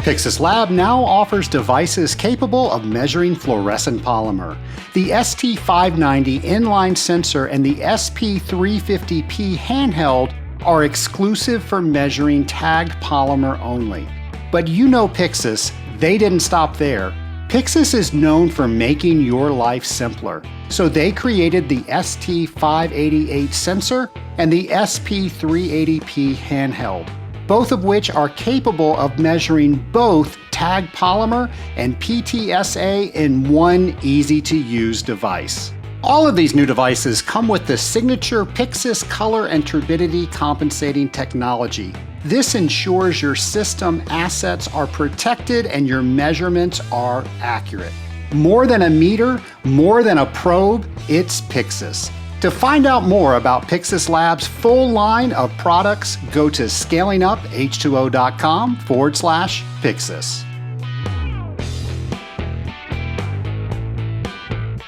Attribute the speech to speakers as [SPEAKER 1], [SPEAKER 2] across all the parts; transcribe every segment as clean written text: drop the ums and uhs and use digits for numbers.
[SPEAKER 1] Pyxis Lab now offers devices capable of measuring fluorescent polymer. The ST590 inline sensor and the SP350P handheld are exclusive for measuring tagged polymer only. But you know Pyxis, they didn't stop there. Pyxis is known for making your life simpler, so they created the ST588 sensor and the SP380P handheld, both of which are capable of measuring both tagged polymer and PTSA in one easy-to-use device. All of these new devices come with the signature Pyxis color and turbidity compensating technology. This ensures your system assets are protected and your measurements are accurate. More than a meter, more than a probe, it's Pyxis. To find out more about Pyxis Lab's full line of products, go to scalinguph2o.com/Pyxis.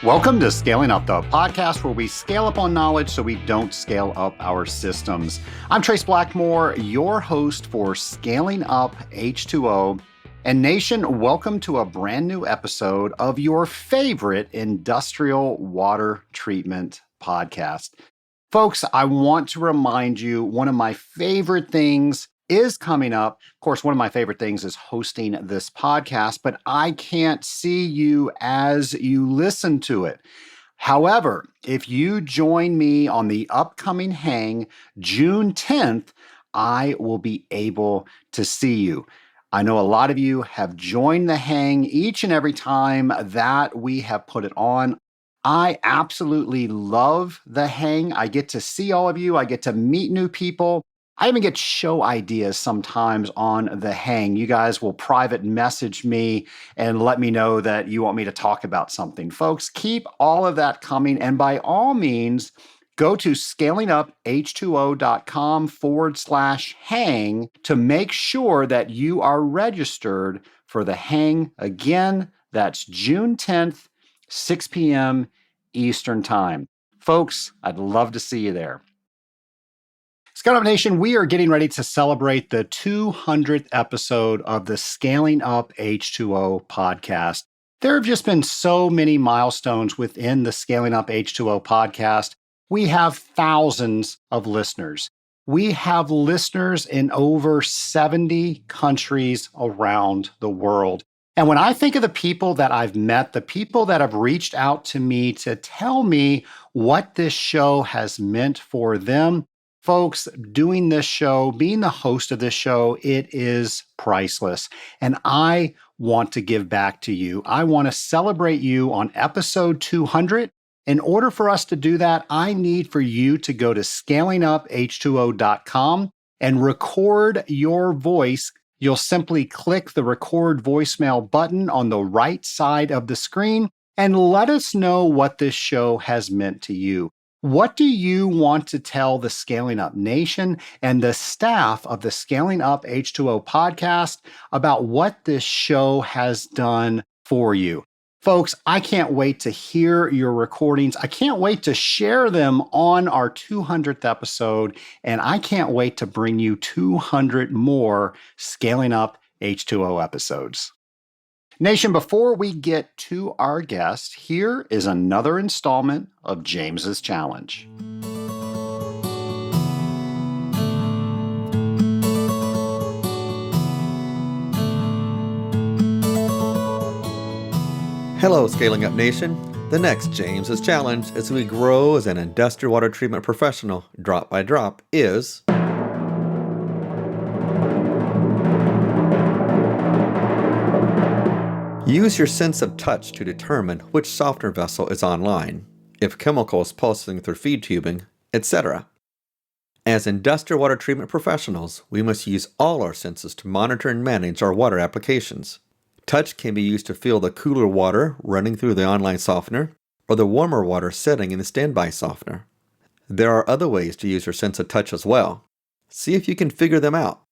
[SPEAKER 1] Welcome to Scaling Up, the podcast where we scale up on knowledge so we don't scale up our systems. I'm Trace Blackmore, your host for Scaling Up H2O. And Nation, welcome to a brand new episode of your favorite industrial water treatment podcast. Folks, I want to remind you, one of my favorite things is coming up. Of course, one of my favorite things is hosting this podcast, but I can't see you as you listen to it. However, if you join me on the upcoming hang, June 10th, I will be able to see you. I know a lot of you have joined the hang each and every time that we have put it on. I absolutely love the hang. I get to see all of you. I get to meet new people. I even get show ideas sometimes on the hang. You guys will private message me and let me know that you want me to talk about something. Folks, keep all of that coming. And by all means, go to scalinguph2o.com/hang to make sure that you are registered for the hang. Again, that's June 10th, 6 p.m. Eastern Time. Folks, I'd love to see you there. Scale Up Nation, we are getting ready to celebrate the 200th episode of the Scaling Up H2O podcast. There have just been so many milestones within the Scaling Up H2O podcast. We have thousands of listeners. We have listeners in over 70 countries around the world. And when I think of the people that I've met, the people that have reached out to me to tell me what this show has meant for them, folks, doing this show, being the host of this show, it is priceless. And I want to give back to you. I want to celebrate you on episode 200. In order for us to do that, I need for you to go to scalinguph2o.com and record your voice. You'll simply click the record voicemail button on the right side of the screen and let us know what this show has meant to you. What do you want to tell the Scaling Up Nation and the staff of the Scaling Up H2O podcast about what this show has done for you? Folks, I can't wait to hear your recordings. I can't wait to share them on our 200th episode, and I can't wait to bring you 200 more Scaling Up H2O episodes. Nation, before we get to our guest, here is another installment of James's Challenge.
[SPEAKER 2] Hello, Scaling Up Nation. The next James's Challenge as we grow as an industrial water treatment professional, drop by drop, is use your sense of touch to determine which softener vessel is online, if chemical is pulsing through feed tubing, etc. As industrial water treatment professionals, we must use all our senses to monitor and manage our water applications. Touch can be used to feel the cooler water running through the online softener or the warmer water setting in the standby softener. There are other ways to use your sense of touch as well. See if you can figure them out.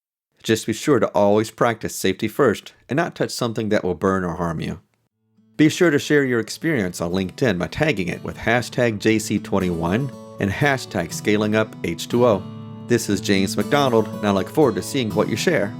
[SPEAKER 2] Just be sure to always practice safety first and not touch something that will burn or harm you. Be sure to share your experience on LinkedIn by tagging it with hashtag JC21 and hashtag ScalingUpH2O. This is James McDonald, and I look forward to seeing what you share.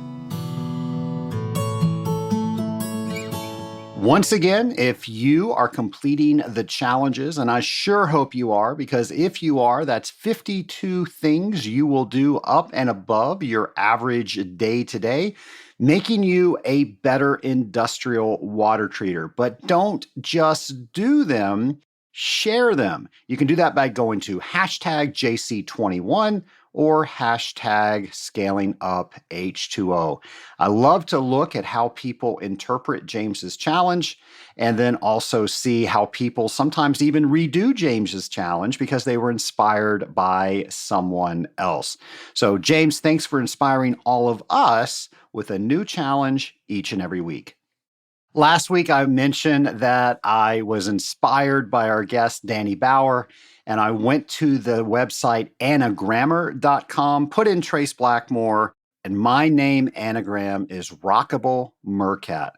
[SPEAKER 1] Once again, if you are completing the challenges, and I sure hope you are, because if you are, that's 52 things you will do up and above your average day to day, making you a better industrial water treater. But don't just do them, share them. You can do that by going to hashtag JC21 or hashtag scaling up H2O. I love to look at how people interpret James's challenge and then also see how people sometimes even redo James's challenge because they were inspired by someone else. So, James, thanks for inspiring all of us with a new challenge each and every week. Last week, I mentioned that I was inspired by our guest, Danny Bauer, and I went to the website anagrammar.com, put in Trace Blackmore, and my name anagram is Rockable Mercat.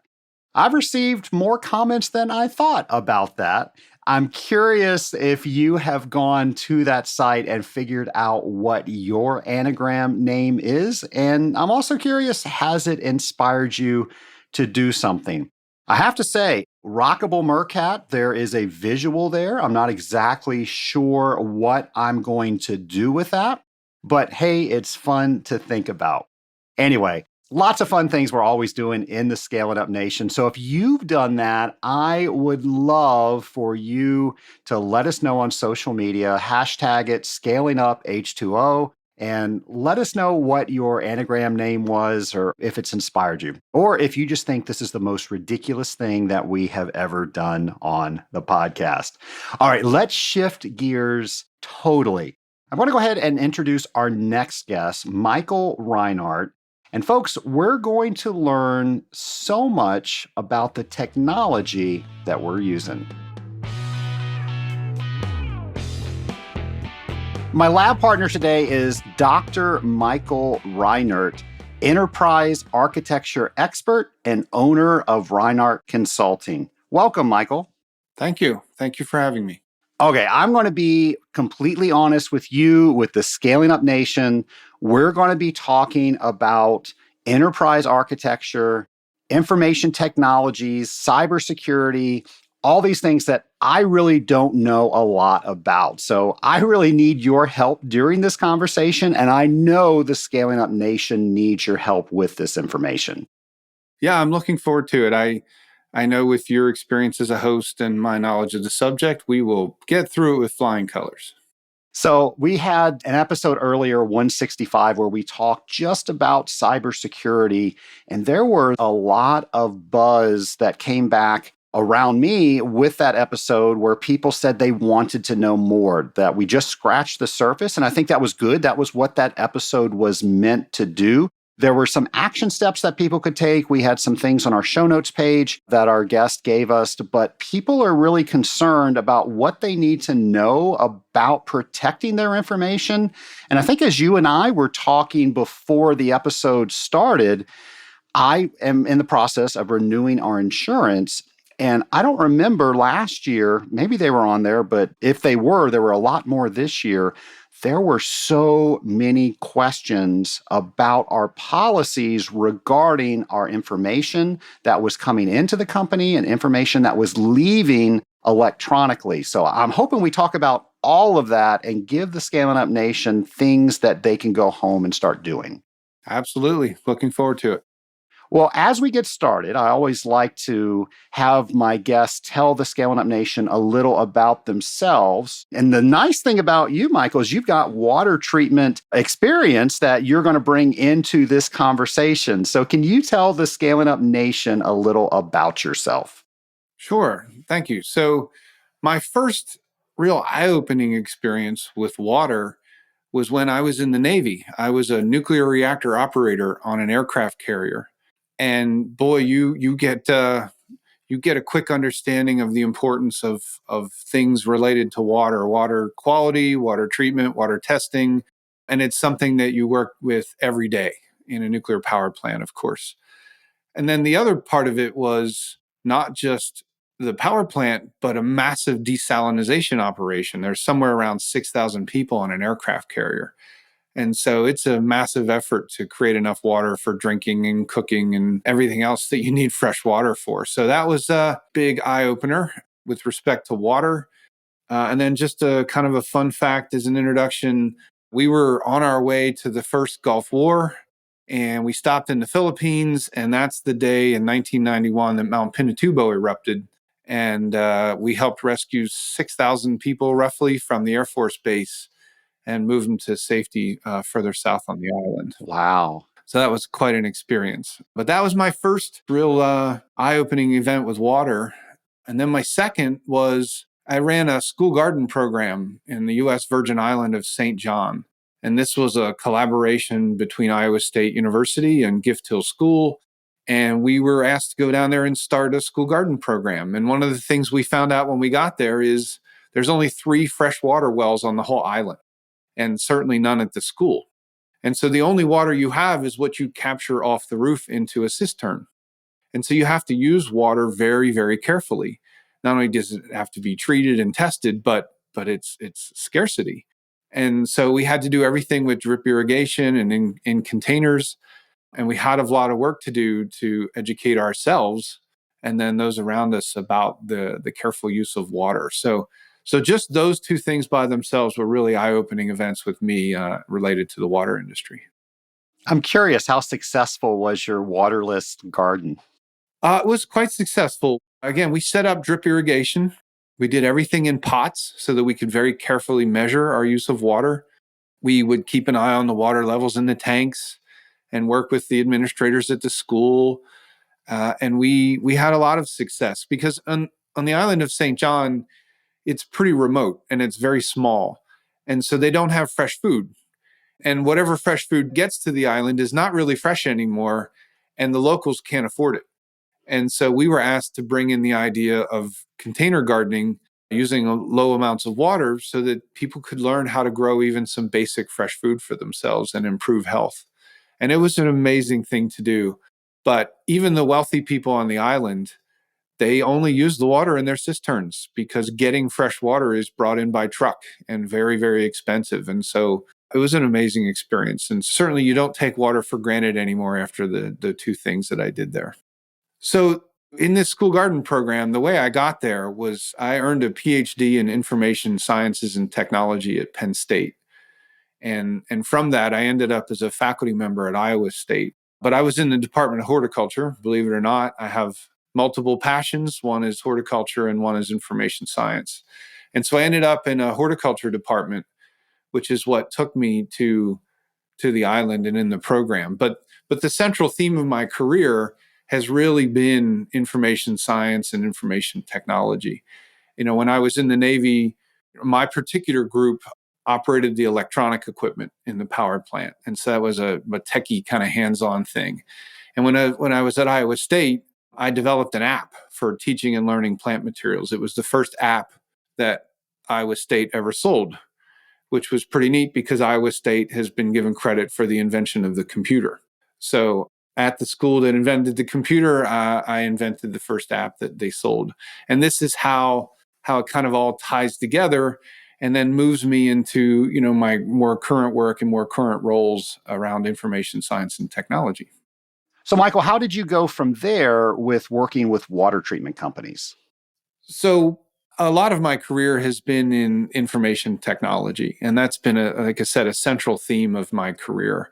[SPEAKER 1] I've received more comments than I thought about that. I'm curious if you have gone to that site and figured out what your anagram name is. And I'm also curious, has it inspired you to do something? I have to say, Rockable Mercat, there is a visual there. I'm not exactly sure what I'm going to do with that, but hey, it's fun to think about. Anyway, lots of fun things we're always doing in the Scale It Up Nation. So if you've done that, I would love for you to let us know on social media, hashtag it Scaling Up H2O, and let us know what your anagram name was or if it's inspired you, or if you just think this is the most ridiculous thing that we have ever done on the podcast. All right, let's shift gears totally. I want to go ahead and introduce our next guest, Michael Reinhardt. And folks, we're going to learn so much about the technology that we're using. My lab partner today is Dr. Michael Reinhardt, enterprise architecture expert and owner of Reinhardt Consulting. Welcome, Michael.
[SPEAKER 3] Thank you. Thank you for having me.
[SPEAKER 1] Okay, I'm going to be completely honest with you, with the Scaling Up Nation. We're going to be talking about enterprise architecture, information technologies, cybersecurity, all these things that I really don't know a lot about. So I really need your help during this conversation, and I know the Scaling Up Nation needs your help with this information.
[SPEAKER 3] Yeah, I'm looking forward to it. I know with your experience as a host and my knowledge of the subject, we will get through it with flying colors.
[SPEAKER 1] So we had an episode earlier, 165, where we talked just about cybersecurity, and there were a lot of buzz that came back around me with that episode where people said they wanted to know more, that we just scratched the surface. And I think that was good. That was what that episode was meant to do. There were some action steps that people could take. We had some things on our show notes page that our guest gave us, but people are really concerned about what they need to know about protecting their information. And I think as you and I were talking before the episode started, I am in the process of renewing our insurance. And I don't remember last year, maybe they were on there, but if they were, there were a lot more this year. There were so many questions about our policies regarding our information that was coming into the company and information that was leaving electronically. So I'm hoping we talk about all of that and give the Scaling Up Nation things that they can go home and start doing.
[SPEAKER 3] Absolutely. Looking forward to it.
[SPEAKER 1] Well, as we get started, I always like to have my guests tell the Scaling Up Nation a little about themselves. And the nice thing about you, Michael, is you've got water treatment experience that you're going to bring into this conversation. So can you tell the Scaling Up Nation a little about yourself?
[SPEAKER 3] Sure. Thank you. So my first real eye-opening experience with water was when I was in the Navy. I was a nuclear reactor operator on an aircraft carrier. And boy, you get a quick understanding of the importance of things related to water quality, water treatment, water testing, and it's something that you work with every day in a nuclear power plant, of course. And then the other part of it was not just the power plant, but a massive desalination operation. There's somewhere around 6,000 people on an aircraft carrier. And so it's a massive effort to create enough water for drinking and cooking and everything else that you need fresh water for. So that was a big eye opener with respect to water. And then just a kind of a fun fact as an introduction, we were on our way to the first Gulf War and we stopped in the Philippines. And that's the day in 1991 that Mount Pinatubo erupted. And we helped rescue 6,000 people roughly from the Air Force Base and move them to safety further south on the island.
[SPEAKER 1] Wow.
[SPEAKER 3] So that was quite an experience. But that was my first real eye-opening event with water. And then my second was I ran a school garden program in the U.S. Virgin Island of St. John. And this was a collaboration between Iowa State University and Gift Hill School. And we were asked to go down there and start a school garden program. And one of the things we found out when we got there is there's only 3 freshwater wells on the whole island, and certainly none at the school. And so the only water you have is what you capture off the roof into a cistern. And so you have to use water very, very carefully. Not only does it have to be treated and tested, but it's scarcity. And so we had to do everything with drip irrigation and in containers. And we had a lot of work to do to educate ourselves and then those around us about the careful use of water. So just those 2 things by themselves were really eye-opening events with me related to the water industry.
[SPEAKER 1] I'm curious, how successful was your waterless garden?
[SPEAKER 3] It was quite successful. Again, we set up drip irrigation. We did everything in pots so that we could very carefully measure our use of water. We would keep an eye on the water levels in the tanks and work with the administrators at the school. And we had a lot of success because on the island of St. John, it's pretty remote and it's very small. And so they don't have fresh food. And whatever fresh food gets to the island is not really fresh anymore, and the locals can't afford it. And so we were asked to bring in the idea of container gardening using low amounts of water so that people could learn how to grow even some basic fresh food for themselves and improve health. And it was an amazing thing to do. But even the wealthy people on the island, they only use the water in their cisterns because getting fresh water is brought in by truck and very, very expensive. And so it was an amazing experience. And certainly you don't take water for granted anymore after the 2 things that I did there. So in this school garden program, the way I got there was I earned a PhD in information sciences and technology at Penn State. And from that, I ended up as a faculty member at Iowa State. But I was in the Department of Horticulture, believe it or not. I have multiple passions. One is horticulture and one is information science. And so I ended up in a horticulture department, which is what took me to the island and in the program. But the central theme of my career has really been information science and information technology. You know, when I was in the Navy, my particular group operated the electronic equipment in the power plant. And so that was a techie kind of hands-on thing. And when I was at Iowa State, I developed an app for teaching and learning plant materials. It was the first app that Iowa State ever sold, which was pretty neat because Iowa State has been given credit for the invention of the computer. So at the school that invented the computer, I invented the first app that they sold. And this is how it kind of all ties together and then moves me into, you know, my more current work and more current roles around information science and technology.
[SPEAKER 1] So, Michael, how did you go from there with working with water treatment companies?
[SPEAKER 3] So a lot of my career has been in information technology, and that's been, like I said, a central theme of my career.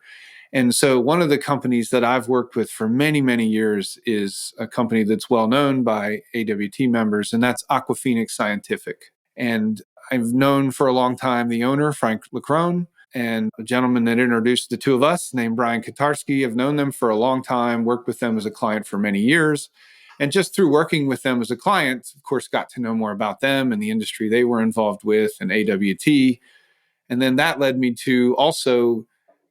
[SPEAKER 3] And so one of the companies that I've worked with for many, many years is a company that's well known by AWT members, and that's Aquaphoenix Scientific. And I've known for a long time the owner, Frank Leckrone, and a gentleman that introduced the 2 of us named Brian Katarski. I've known them for a long time, worked with them as a client for many years. And just through working with them as a client, of course, got to know more about them and the industry they were involved with and AWT. And then that led me to also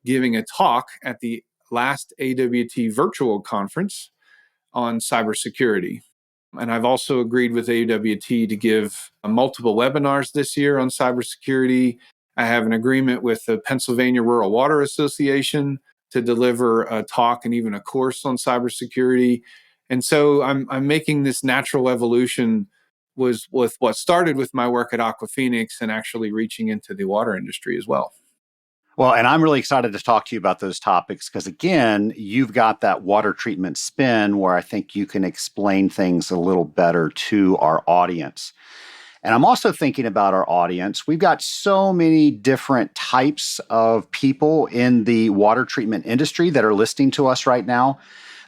[SPEAKER 3] giving a talk at the last AWT virtual conference on cybersecurity. And I've also agreed with AWT to give multiple webinars this year on cybersecurity. I have an agreement with the Pennsylvania Rural Water Association to deliver a talk and even a course on cybersecurity. And so I'm making this natural evolution was with what started with my work at Aquaphoenix and actually reaching into the water industry as well.
[SPEAKER 1] Well, and I'm really excited to talk to you about those topics because, again, you've got that water treatment spin where I think you can explain things a little better to our audience. And I'm also thinking about our audience. We've got so many different types of people in the water treatment industry that are listening to us right now.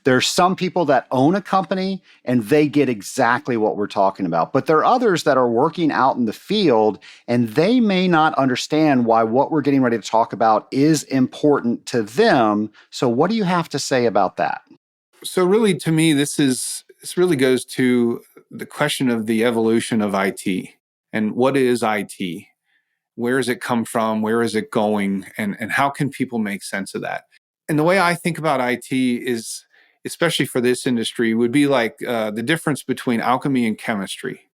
[SPEAKER 1] There's some people that own a company and they get exactly what we're talking about. But there are others that are working out in the field and they may not understand why what we're getting ready to talk about is important to them. So, what do you have to say about that?
[SPEAKER 3] So really, to me, this really goes to the question of the evolution of IT and what is IT? Where does it come from? Where is it going? And how can people make sense of that? And the way I think about IT is, especially for this industry, would be like the difference between alchemy and chemistry.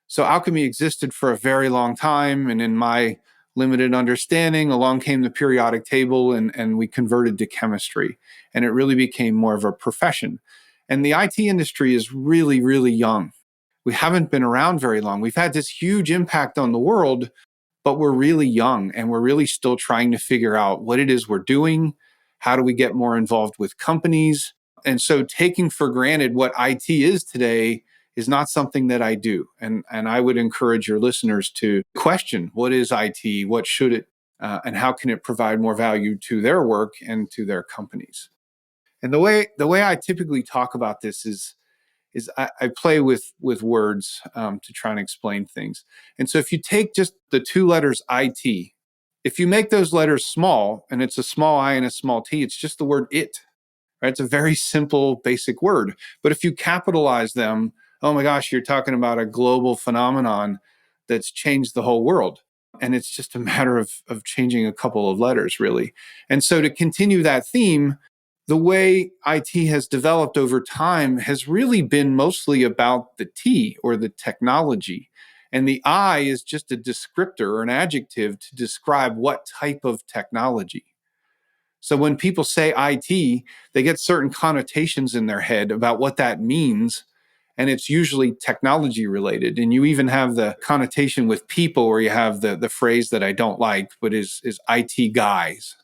[SPEAKER 3] So alchemy existed for a very long time. And in my limited understanding, along came the periodic table and we converted to chemistry. And it really became more of a profession. And the IT industry is really, really young. We haven't been around very long. We've had this huge impact on the world, but we're really young and we're really still trying to figure out what it is we're doing. How do we get more involved with companies? And so taking for granted what IT is today is not something that I do. And I would encourage your listeners to question what is IT, what should it, and how can it provide more value to their work and to their companies. And the way I typically talk about this is I play with words to try and explain things. And so if you take just the two letters IT, if you make those letters small and it's a small I and a small t, it's just the word it. Right? It's a very simple, basic word. But if you capitalize them, oh my gosh, you're talking about a global phenomenon that's changed the whole world. And it's just a matter of changing a couple of letters, really. And so to continue that theme, the way IT has developed over time has really been mostly about the T or the technology. And the I is just a descriptor or an adjective to describe what type of technology. So when people say IT, they get certain connotations in their head about what that means. And it's usually technology related. And you even have the connotation with people where you have the phrase that I don't like, but is IT guys.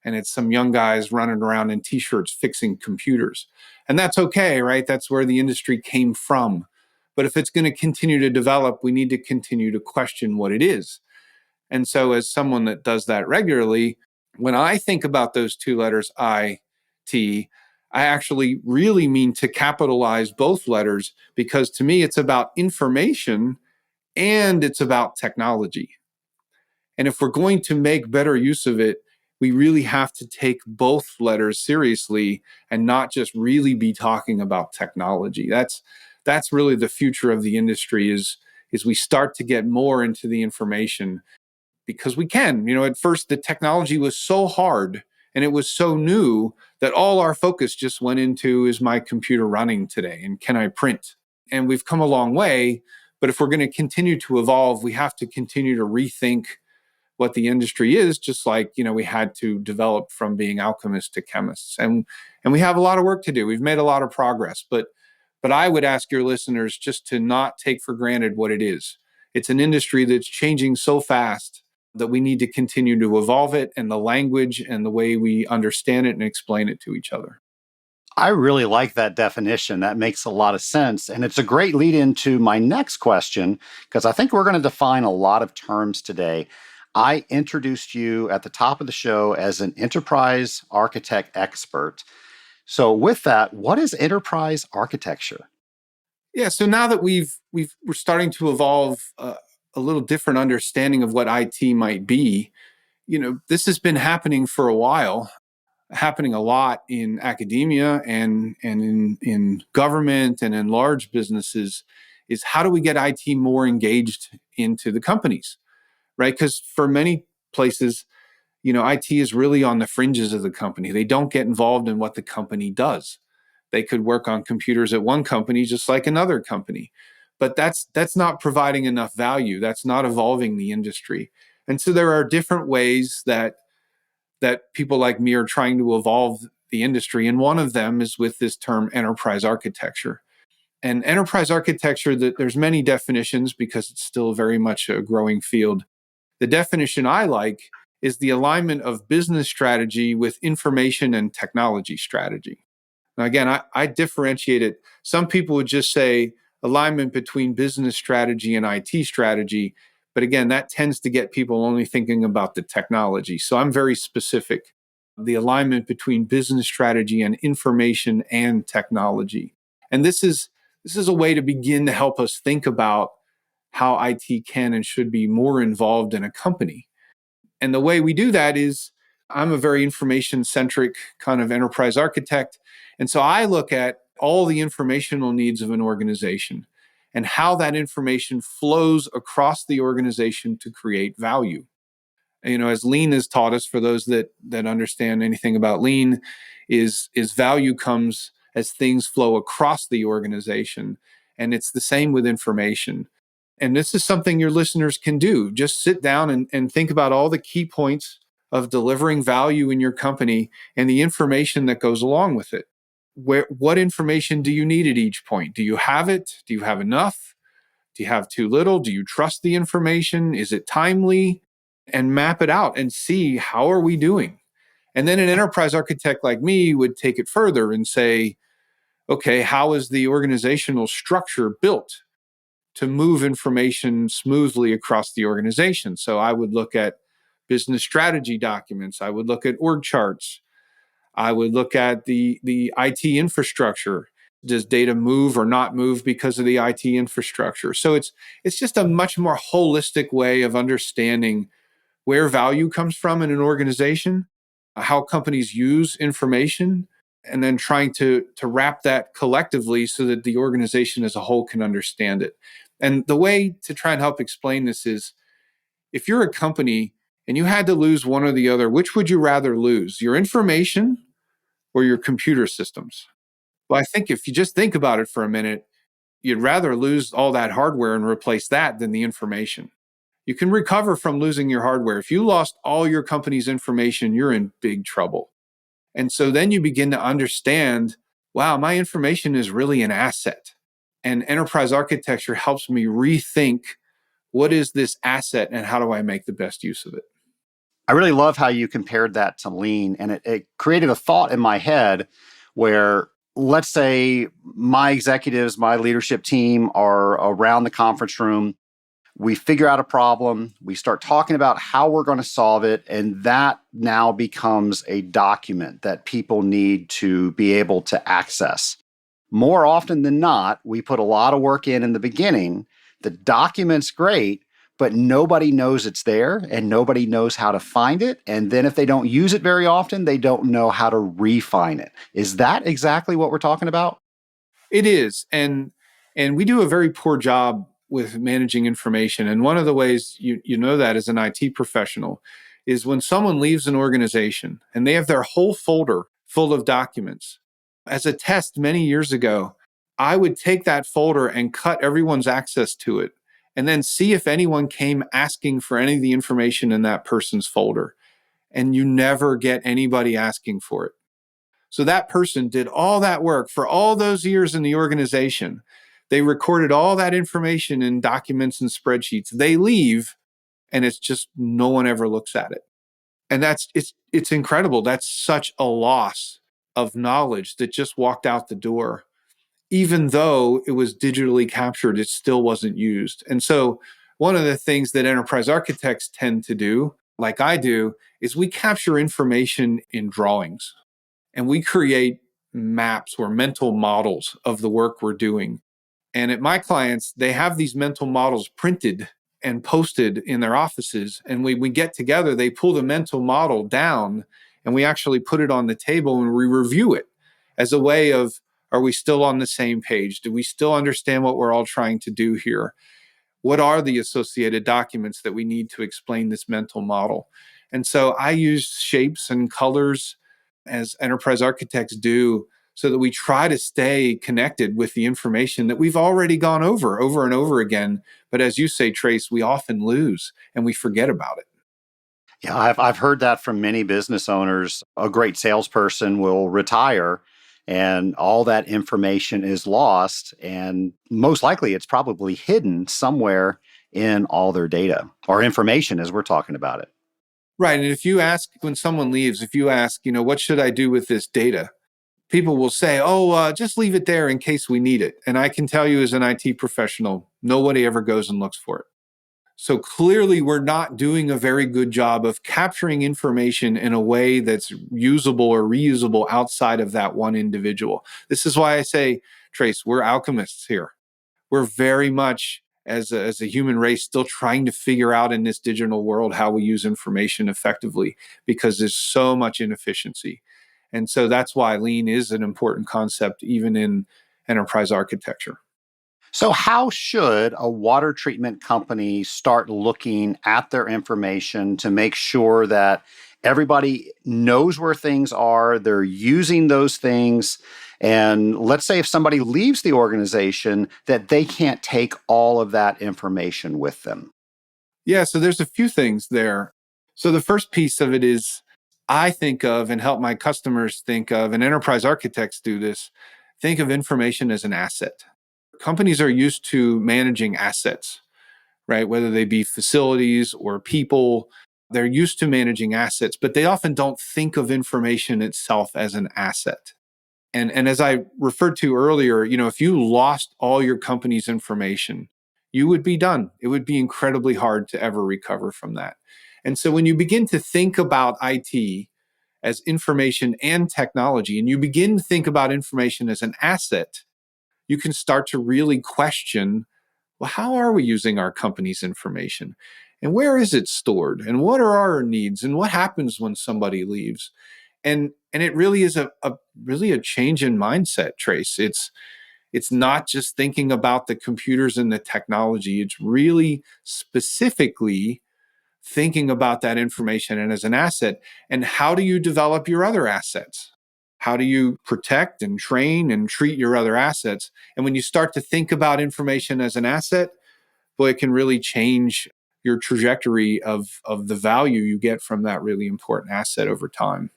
[SPEAKER 3] And it's some young guys running around in t-shirts fixing computers. And that's okay, right? That's where the industry came from. But if it's going to continue to develop, we need to continue to question what it is. And so as someone that does that regularly, when I think about those two letters, I, T, I actually really mean to capitalize both letters because to me, it's about information and it's about technology. And if we're going to make better use of it, we really have to take both letters seriously and not just really be talking about technology. That's really the future of the industry is we start to get more into the information because we can. You know, at first the technology was so hard and it was so new that all our focus just went into, is my computer running today and can I print? And we've come a long way, but if we're going to continue to evolve, we have to continue to rethink what the industry is, just like, you know, we had to develop from being alchemists to chemists. And we have a lot of work to do. We've made a lot of progress, but I would ask your listeners just to not take for granted what it is. It's an industry that's changing so fast that we need to continue to evolve it and the language and the way we understand it and explain it to each other.
[SPEAKER 1] I really like that definition. That makes a lot of sense. And it's a great lead into my next question, because I think we're going to define a lot of terms today. I introduced you at the top of the show as an enterprise architect expert. So with that, what is enterprise architecture?
[SPEAKER 3] Yeah, so now that we're starting to evolve a little different understanding of what IT might be, you know, this has been happening for a while, happening a lot in academia and in government and in large businesses, is how do we get IT more engaged into the companies, right? Because for many places, you know, IT is really on the fringes of the company. They don't get involved in what the company does. They could work on computers at one company just like another company. But that's not providing enough value. That's not evolving the industry. And so there are different ways that people like me are trying to evolve the industry. And one of them is with this term enterprise architecture. And enterprise architecture, there's many definitions because it's still very much a growing field. The definition I like is the alignment of business strategy with information and technology strategy. Now, again, I differentiate it. Some people would just say alignment between business strategy and IT strategy. But again, that tends to get people only thinking about the technology. So I'm very specific. The alignment between business strategy and information and technology. And this is a way to begin to help us think about how IT can and should be more involved in a company. And the way we do that is I'm a very information centric kind of enterprise architect. And so I look at all the informational needs of an organization and how that information flows across the organization to create value. As Lean has taught us, for those that understand anything about Lean, is value comes as things flow across the organization. And it's the same with information. And this is something your listeners can do. Just sit down and think about all the key points of delivering value in your company and the information that goes along with it. What information do you need at each point? Do you have it? Do you have enough? Do you have too little? Do you trust the information? Is it timely? And map it out and see, how are we doing? And then an enterprise architect like me would take it further and say, okay, how is the organizational structure built to move information smoothly across the organization? So I would look at business strategy documents. I would look at org charts. I would look at the IT infrastructure. Does data move or not move because of the IT infrastructure? So it's just a much more holistic way of understanding where value comes from in an organization, how companies use information, and then trying to wrap that collectively so that the organization as a whole can understand it. And the way to try and help explain this is, if you're a company and you had to lose one or the other, which would you rather lose, your information or your computer systems? Well, I think if you just think about it for a minute, you'd rather lose all that hardware and replace that than the information. You can recover from losing your hardware. If you lost all your company's information, you're in big trouble. And so then you begin to understand, wow, my information is really an asset. And enterprise architecture helps me rethink, what is this asset and how do I make the best use of it?
[SPEAKER 1] I really love how you compared that to Lean, and it created a thought in my head where, let's say my executives, my leadership team are around the conference room. We figure out a problem, we start talking about how we're going to solve it, and that now becomes a document that people need to be able to access. More often than not, we put a lot of work in the beginning. The document's great, but nobody knows it's there and nobody knows how to find it. And then if they don't use it very often, they don't know how to refine it. Is that exactly what we're talking about?
[SPEAKER 3] It is. And we do a very poor job with managing information. And one of the ways you know that as an IT professional is when someone leaves an organization and they have their whole folder full of documents. As a test many years ago, I would take that folder and cut everyone's access to it and then see if anyone came asking for any of the information in that person's folder. And you never get anybody asking for it. So that person did all that work for all those years in the organization. They recorded all that information in documents and spreadsheets. They leave, and it's just no one ever looks at it. And it's incredible. That's such a loss of knowledge that just walked out the door. Even though it was digitally captured, it still wasn't used. And so one of the things that enterprise architects tend to do, like I do, is we capture information in drawings and we create maps or mental models of the work we're doing. And at my clients, they have these mental models printed and posted in their offices. And we get together, they pull the mental model down and we actually put it on the table and we review it as a way of, are we still on the same page? Do we still understand what we're all trying to do here? What are the associated documents that we need to explain this mental model? And so I use shapes and colors as enterprise architects do, so that we try to stay connected with the information that we've already gone over and over again. But as you say, Trace, we often lose and we forget about it.
[SPEAKER 1] Yeah, I've heard that from many business owners. A great salesperson will retire and all that information is lost. And most likely it's probably hidden somewhere in all their data or information as we're talking about it.
[SPEAKER 3] Right. And if you ask, when someone leaves, if you ask, what should I do with this data? People will say, just leave it there in case we need it. And I can tell you as an IT professional, nobody ever goes and looks for it. So clearly, we're not doing a very good job of capturing information in a way that's usable or reusable outside of that one individual. This is why I say, Trace, we're alchemists here. We're very much, as a human race, still trying to figure out in this digital world how we use information effectively, because there's so much inefficiency. And so that's why lean is an important concept, even in enterprise architecture.
[SPEAKER 1] So, how should a water treatment company start looking at their information to make sure that everybody knows where things are, they're using those things, and let's say if somebody leaves the organization, that they can't take all of that information with them?
[SPEAKER 3] Yeah, so there's a few things there. So the first piece of it is, I think of and help my customers think of, and enterprise architects do this, think of information as an asset. Companies are used to managing assets, right? Whether they be facilities or people, they're used to managing assets, but they often don't think of information itself as an asset. And as I referred to earlier, if you lost all your company's information, you would be done. It would be incredibly hard to ever recover from that. And so when you begin to think about IT as information and technology, and you begin to think about information as an asset, you can start to really question, well, how are we using our company's information? And where is it stored? And what are our needs? And what happens when somebody leaves? And it really is a change in mindset, Trace. It's not just thinking about the computers and the technology. It's really specifically thinking about that information and as an asset. And how do you develop your other assets? How do you protect and train and treat your other assets? And when you start to think about information as an asset, boy, it can really change your trajectory of the value you get from that really important asset over time.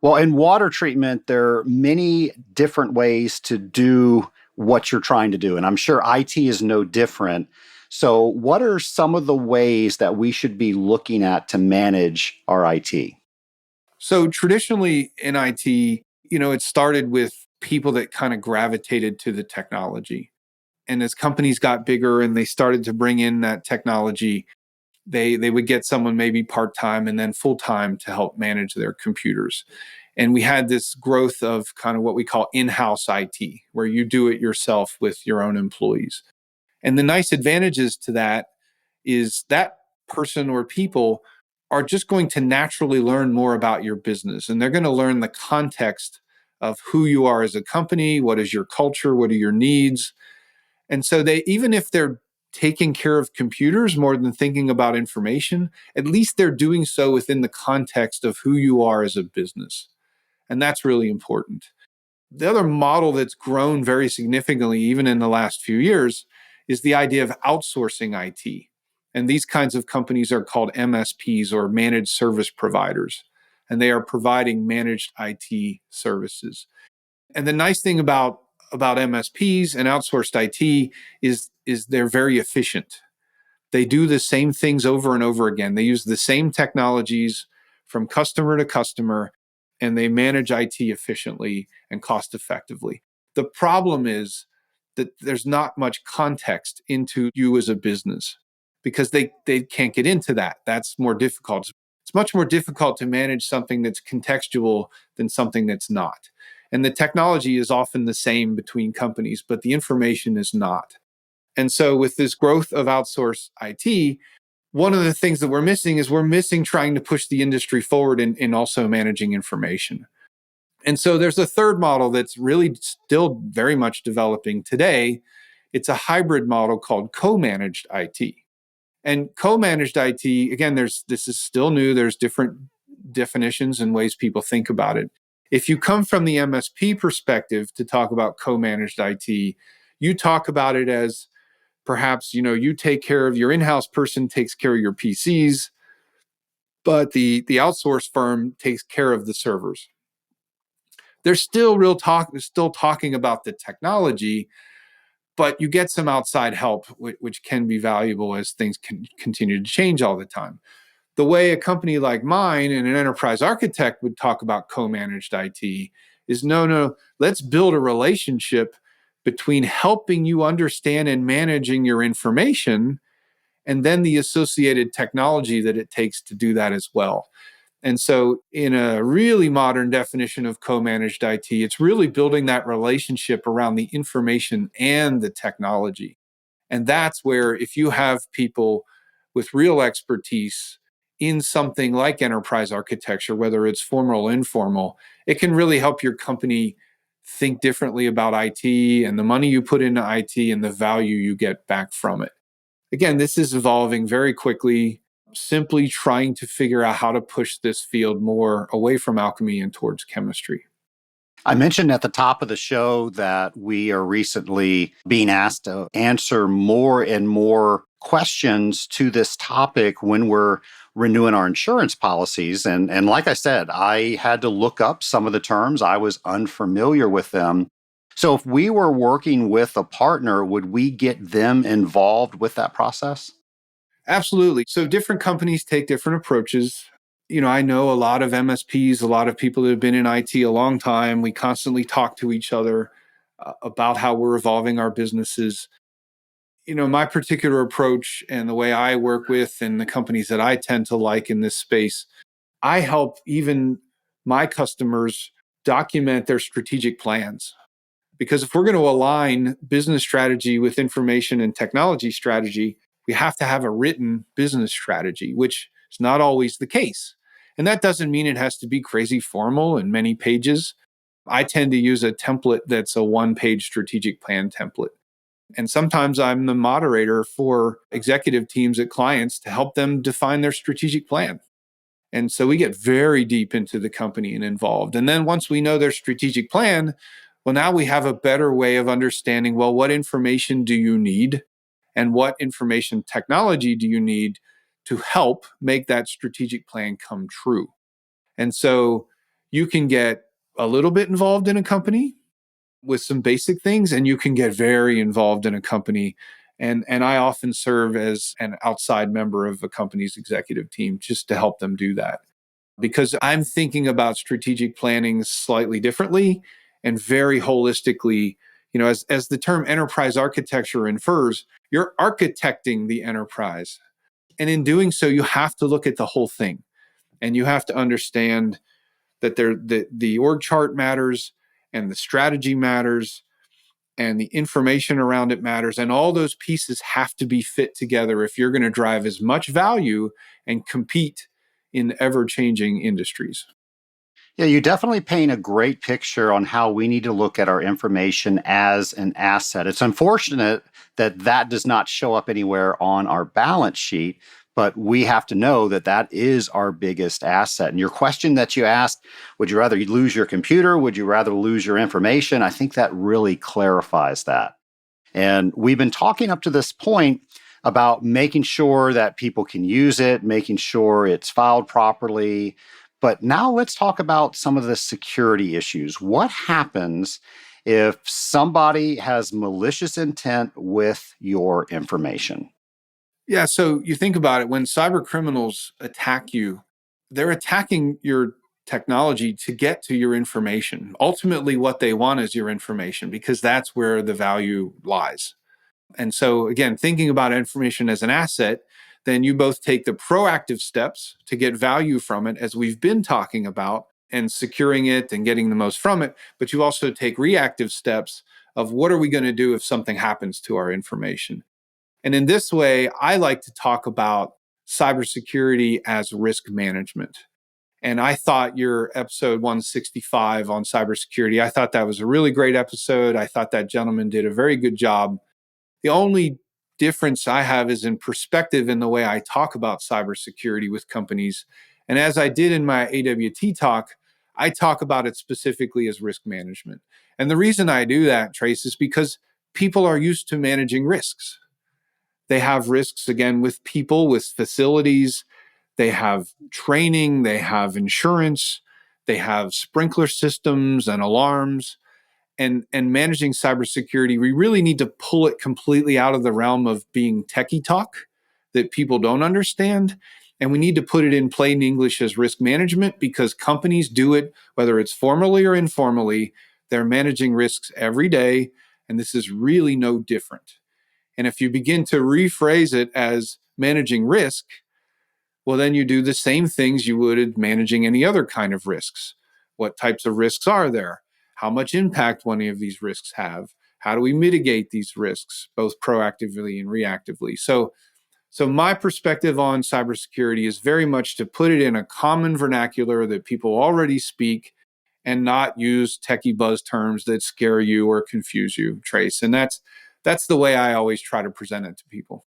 [SPEAKER 1] Well, in water treatment, there are many different ways to do what you're trying to do. And I'm sure IT is no different. So, what are some of the ways that we should be looking at to manage our IT?
[SPEAKER 3] So traditionally in IT, it started with people that kind of gravitated to the technology. And as companies got bigger and they started to bring in that technology, they would get someone maybe part-time and then full-time to help manage their computers. And we had this growth of kind of what we call in-house IT, where you do it yourself with your own employees. And the nice advantages to that is that person or people are just going to naturally learn more about your business, and they're going to learn the context of who you are as a company, what is your culture, what are your needs. And so they, even if they're taking care of computers more than thinking about information, at least they're doing so within the context of who you are as a business. And that's really important. The other model that's grown very significantly, even in the last few years, is the idea of outsourcing IT. And these kinds of companies are called MSPs, or managed service providers. And they are providing managed IT services. And the nice thing about MSPs and outsourced IT is they're very efficient. They do the same things over and over again. They use the same technologies from customer to customer, and they manage IT efficiently and cost effectively. The problem is that there's not much context into you as a business, because they can't get into that. That's more difficult. It's much more difficult to manage something that's contextual than something that's not. And the technology is often the same between companies, but the information is not. And so with this growth of outsourced IT, one of the things that we're missing is we're missing trying to push the industry forward in also managing information. And so there's a third model that's really still very much developing today. It's a hybrid model called co-managed IT. And co-managed IT, again, this is still new. There's different definitions and ways people think about it. If you come from the MSP perspective to talk about co-managed IT, you talk about it as perhaps, you take care of your in-house person takes care of your PCs, but the outsource firm takes care of the servers. There's still still talking about the technology, but you get some outside help, which can be valuable as things can continue to change all the time. the way a company like mine and an enterprise architect would talk about co-managed IT is no, let's build a relationship between helping you understand and managing your information and then the associated technology that it takes to do that as well. And so, in a really modern definition of co managed IT, it's really building that relationship around the information and the technology. And that's where, if you have people with real expertise in something like enterprise architecture, whether it's formal or informal, it can really help your company think differently about IT and the money you put into IT and the value you get back from it. Again, this is evolving very quickly, simply trying to figure out how to push this field more away from alchemy and towards chemistry.
[SPEAKER 1] I mentioned at the top of the show that we are recently being asked to answer more and more questions to this topic when we're renewing our insurance policies. And like I said, I had to look up some of the terms. I was unfamiliar with them. So if we were working with a partner, would we get them involved with that process?
[SPEAKER 3] Absolutely. So different companies take different approaches. I know a lot of MSPs, a lot of people that have been in IT a long time. We constantly talk to each other about how we're evolving our businesses. My particular approach and the way I work with and the companies that I tend to like in this space, I help even my customers document their strategic plans. Because if we're going to align business strategy with information and technology strategy, we have to have a written business strategy, which is not always the case. And that doesn't mean it has to be crazy formal and many pages. I tend to use a template that's a one-page strategic plan template. And sometimes I'm the moderator for executive teams at clients to help them define their strategic plan. And so we get very deep into the company and involved. And then once we know their strategic plan, well, now we have a better way of understanding, well, what information do you need? And what information technology do you need to help make that strategic plan come true? And so you can get a little bit involved in a company with some basic things, and you can get very involved in a company. And I often serve as an outside member of a company's executive team just to help them do that. Because I'm thinking about strategic planning slightly differently and very holistically. As the term enterprise architecture infers, you're architecting the enterprise. And in doing so, you have to look at the whole thing. And you have to understand that the org chart matters and the strategy matters and the information around it matters. And all those pieces have to be fit together if you're going to drive as much value and compete in ever-changing industries.
[SPEAKER 1] Yeah, you definitely paint a great picture on how we need to look at our information as an asset. It's unfortunate that that does not show up anywhere on our balance sheet, but we have to know that that is our biggest asset. And your question that you asked, would you rather lose your computer? Would you rather lose your information? I think that really clarifies that. And we've been talking up to this point about making sure that people can use it, making sure it's filed properly. But now let's talk about some of the security issues. What happens if somebody has malicious intent with your information?
[SPEAKER 3] Yeah, so you think about it, when cyber criminals attack you, they're attacking your technology to get to your information. Ultimately, what they want is your information because that's where the value lies. And so, again, thinking about information as an asset, then you both take the proactive steps to get value from it, as we've been talking about, and securing it and getting the most from it. But you also take reactive steps of what are we going to do if something happens to our information. And in this way, I like to talk about cybersecurity as risk management. And I thought your episode 165 on cybersecurity, I thought that was a really great episode. I thought that gentleman did a very good job. The only difference I have is in perspective in the way I talk about cybersecurity with companies. And as I did in my AWT talk, I talk about it specifically as risk management. And the reason I do that, Trace, is because people are used to managing risks. They have risks, again, with people, with facilities. They have training, they have insurance, they have sprinkler systems and alarms. And managing cybersecurity, we really need to pull it completely out of the realm of being techie talk that people don't understand And we need to put it in plain English as risk management because companies do it, whether it's formally or informally. They're managing risks every day. And this is really no different. And if you begin to rephrase it as managing risk, well, then you do the same things you would in managing any other kind of risks. What types of risks are there? How much impact will any of these risks have? How do we mitigate these risks, both proactively and reactively? So my perspective on cybersecurity is very much to put it in a common vernacular that people already speak and not use techie buzz terms that scare you or confuse you, Trace. And that's the way I always try to present it to people.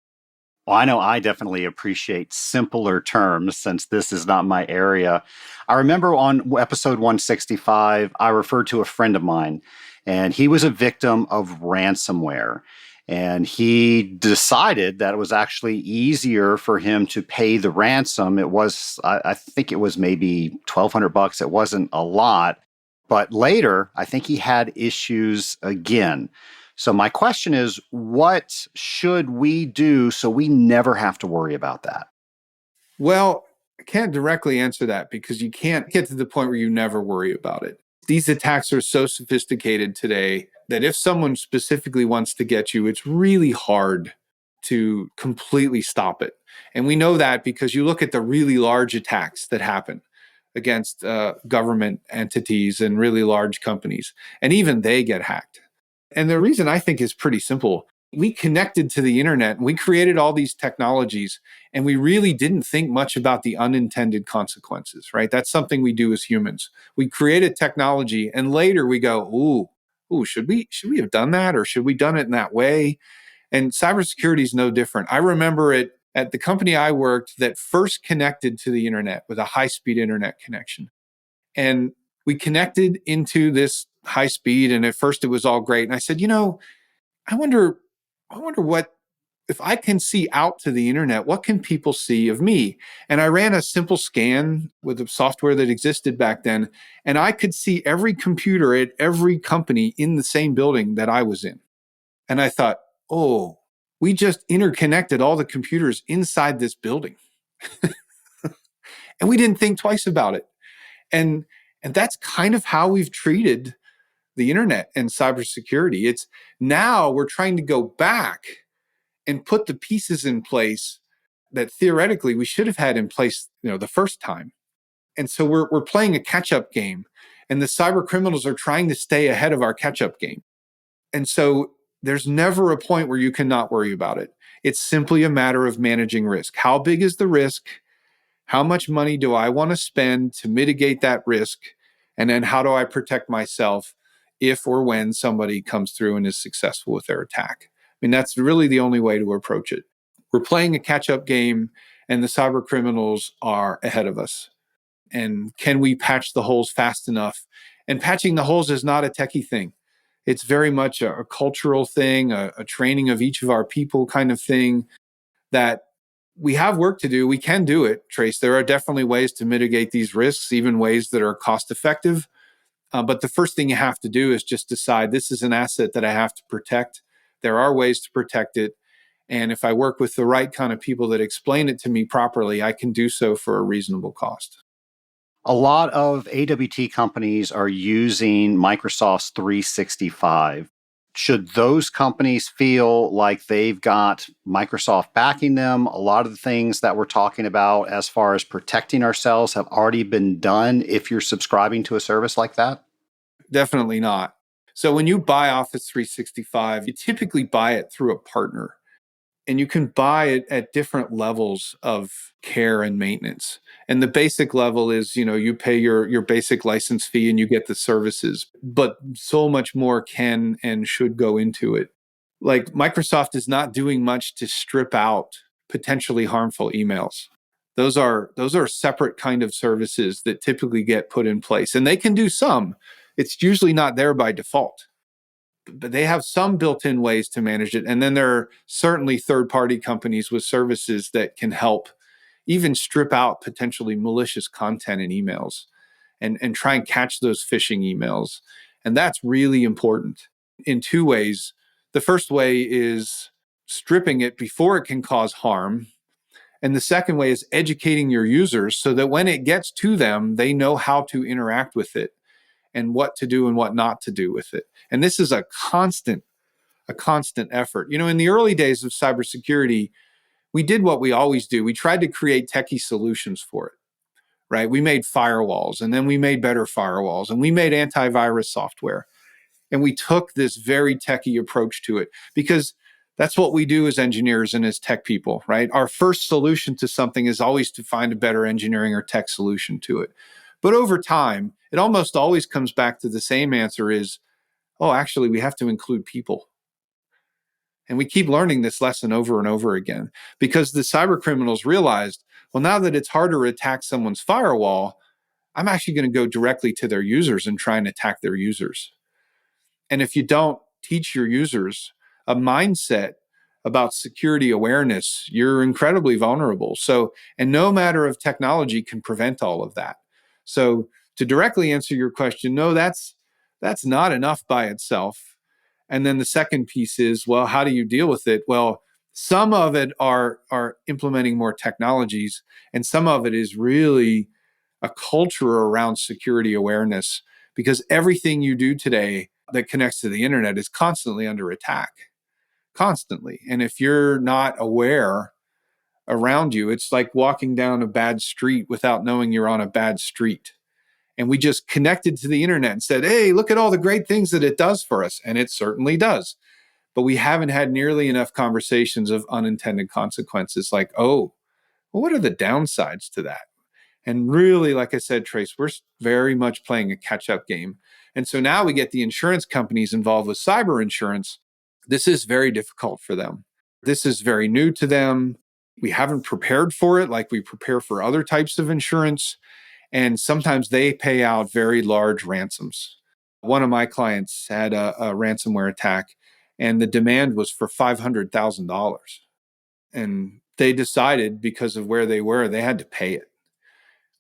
[SPEAKER 1] Well, I know I definitely appreciate simpler terms since this is not my area. I remember on episode 165, I referred to a friend of mine, and he was a victim of ransomware. And he decided that it was actually easier for him to pay the ransom. It was, I think it was maybe $1,200. It wasn't a lot. But later, I think he had issues again. So my question is, what should we do so we never have to worry about that?
[SPEAKER 3] Well, I can't directly answer that because you can't get to the point where you never worry about it. These attacks are so sophisticated today that if someone specifically wants to get you, it's really hard to completely stop it. And we know that because you look at the really large attacks that happen against government entities and really large companies, and even they get hacked. And the reason I think is pretty simple. We connected to the internet and we created all these technologies and we really didn't think much about the unintended consequences, right? That's something we do as humans. We create a technology and later we go, ooh, should we have done that? Or should we done it in that way? And cybersecurity is no different. I remember it at the company I worked that first connected to the internet with a high-speed internet connection. And we connected into this high speed and at first it was all great. And I said, I wonder what, if I can see out to the internet, what can people see of me? And I ran a simple scan with the software that existed back then, and I could see every computer at every company in the same building that I was in. And I thought, oh, we just interconnected all the computers inside this building. And we didn't think twice about it. And that's kind of how we've treated the internet and cybersecurity. It's now we're trying to go back and put the pieces in place that theoretically we should have had in place, the first time. And so we're playing a catch-up game, and the cyber criminals are trying to stay ahead of our catch-up game. And so there's never a point where you cannot worry about it. It's simply a matter of managing risk. How big is the risk? How much money do I want to spend to mitigate that risk? And then how do I protect myself if or when somebody comes through and is successful with their attack? I mean, that's really the only way to approach it. We're playing a catch-up game, and the cyber criminals are ahead of us. And can we patch the holes fast enough? And patching the holes is not a techie thing. It's very much a cultural thing, a training of each of our people kind of thing that we have work to do. We can do it, Trace. There are definitely ways to mitigate these risks, even ways that are cost effective. But the first thing you have to do is just decide this is an asset that I have to protect. There are ways to protect it. And if I work with the right kind of people that explain it to me properly, I can do so for a reasonable cost.
[SPEAKER 1] A lot of AWT companies are using Microsoft's 365. Should those companies feel like they've got Microsoft backing them? A lot of the things that we're talking about as far as protecting ourselves have already been done if you're subscribing to a service like that?
[SPEAKER 3] Definitely not. So when you buy Office 365, you typically buy it through a partner. And you can buy it at different levels of care and maintenance. And the basic level is, you pay your basic license fee and you get the services. But so much more can and should go into it. Like Microsoft is not doing much to strip out potentially harmful emails. Those are separate kind of services that typically get put in place. And they can do some. It's usually not there by default. But they have some built-in ways to manage it. And then there are certainly third-party companies with services that can help even strip out potentially malicious content in emails and try and catch those phishing emails. And that's really important in two ways. The first way is stripping it before it can cause harm. And the second way is educating your users so that when it gets to them, they know how to interact with it and what to do and what not to do with it. And this is a constant effort. In the early days of cybersecurity, we did what we always do. We tried to create techie solutions for it, right? We made firewalls, and then we made better firewalls, and we made antivirus software. And we took this very techie approach to it because that's what we do as engineers and as tech people, right? Our first solution to something is always to find a better engineering or tech solution to it. But over time, it almost always comes back to the same answer is, oh, actually, we have to include people. And we keep learning this lesson over and over again because the cyber criminals realized, well, now that it's harder to attack someone's firewall, I'm actually going to go directly to their users and try and attack their users. And if you don't teach your users a mindset about security awareness, you're incredibly vulnerable. So, and no matter of technology can prevent all of that. So to directly answer your question, no, that's not enough by itself. And then the second piece is, well, how do you deal with it? Well, some of it are implementing more technologies, and some of it is really a culture around security awareness, because everything you do today that connects to the internet is constantly under attack, constantly. And if you're not aware around you, it's like walking down a bad street without knowing you're on a bad street. And we just connected to the internet and said, hey, look at all the great things that it does for us. And it certainly does. But we haven't had nearly enough conversations of unintended consequences like, oh, well, what are the downsides to that? And really, like I said, Trace, we're very much playing a catch-up game. And so now we get the insurance companies involved with cyber insurance. This is very difficult for them. This is very new to them. We haven't prepared for it like we prepare for other types of insurance. And sometimes they pay out very large ransoms. One of my clients had a ransomware attack, and the demand was for $500,000. And they decided, because of where they were, they had to pay it.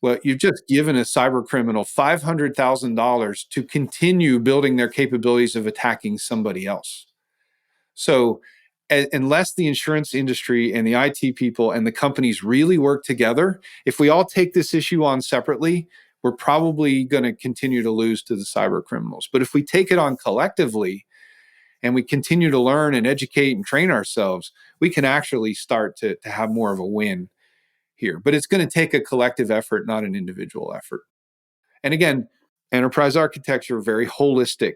[SPEAKER 3] Well, you've just given a cyber criminal $500,000 to continue building their capabilities of attacking somebody else. So unless the insurance industry and the IT people and the companies really work together, if we all take this issue on separately, we're probably going to continue to lose to the cyber criminals. But if we take it on collectively and we continue to learn and educate and train ourselves, we can actually start to have more of a win here. But it's going to take a collective effort, not an individual effort. And again, enterprise architecture, very holistic.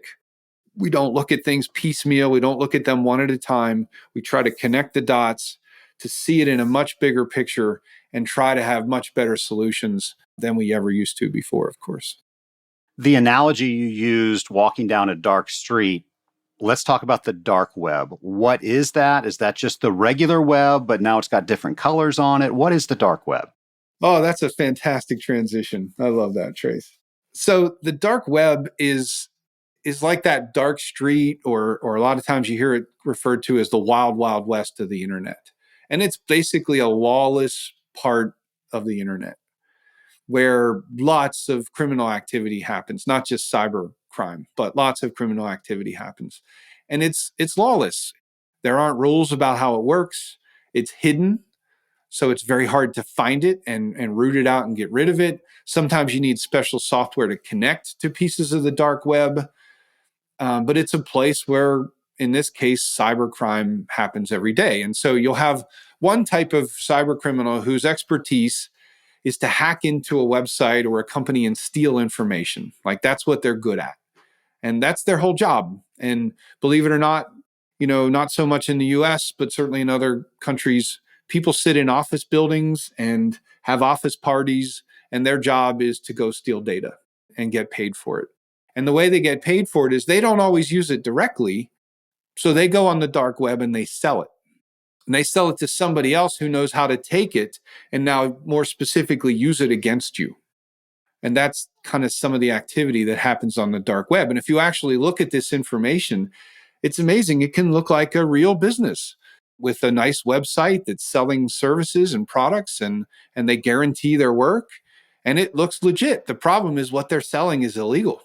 [SPEAKER 3] We don't look at things piecemeal. We don't look at them one at a time. We try to connect the dots to see it in a much bigger picture and try to have much better solutions than we ever used to before, of course.
[SPEAKER 1] The analogy you used, walking down a dark street, let's talk about the dark web. What is that? Is that just the regular web, but now it's got different colors on it? What is the dark web?
[SPEAKER 3] Oh, that's a fantastic transition. I love that, Trace. So the dark web is like that dark street, or a lot of times you hear it referred to as the wild, wild west of the internet. And it's basically a lawless part of the internet where lots of criminal activity happens, not just cyber crime, but lots of criminal activity happens. And it's lawless. There aren't rules about how it works. It's hidden. So it's very hard to find it and root it out and get rid of it. Sometimes you need special software to connect to pieces of the dark web. But it's a place where, in this case, cybercrime happens every day. And so you'll have one type of cyber criminal whose expertise is to hack into a website or a company and steal information. Like, that's what they're good at. And that's their whole job. And believe it or not, not so much in the US, but certainly in other countries, people sit in office buildings and have office parties, and their job is to go steal data and get paid for it. And the way they get paid for it is they don't always use it directly. So they go on the dark web and they sell it. And they sell it to somebody else who knows how to take it and now more specifically use it against you. And that's kind of some of the activity that happens on the dark web. And if you actually look at this information, it's amazing. It can look like a real business with a nice website that's selling services and products, and they guarantee their work. And it looks legit. The problem is what they're selling is illegal.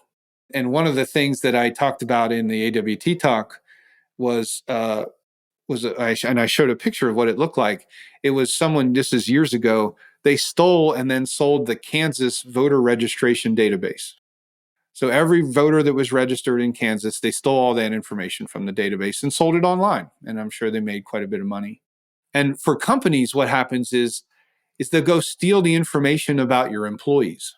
[SPEAKER 3] And one of the things that I talked about in the AWT talk was and I showed a picture of what it looked like. It was someone, this is years ago, they stole and then sold the Kansas voter registration database. So every voter that was registered in Kansas, they stole all that information from the database and sold it online. And I'm sure they made quite a bit of money. And for companies, what happens is they'll go steal the information about your employees.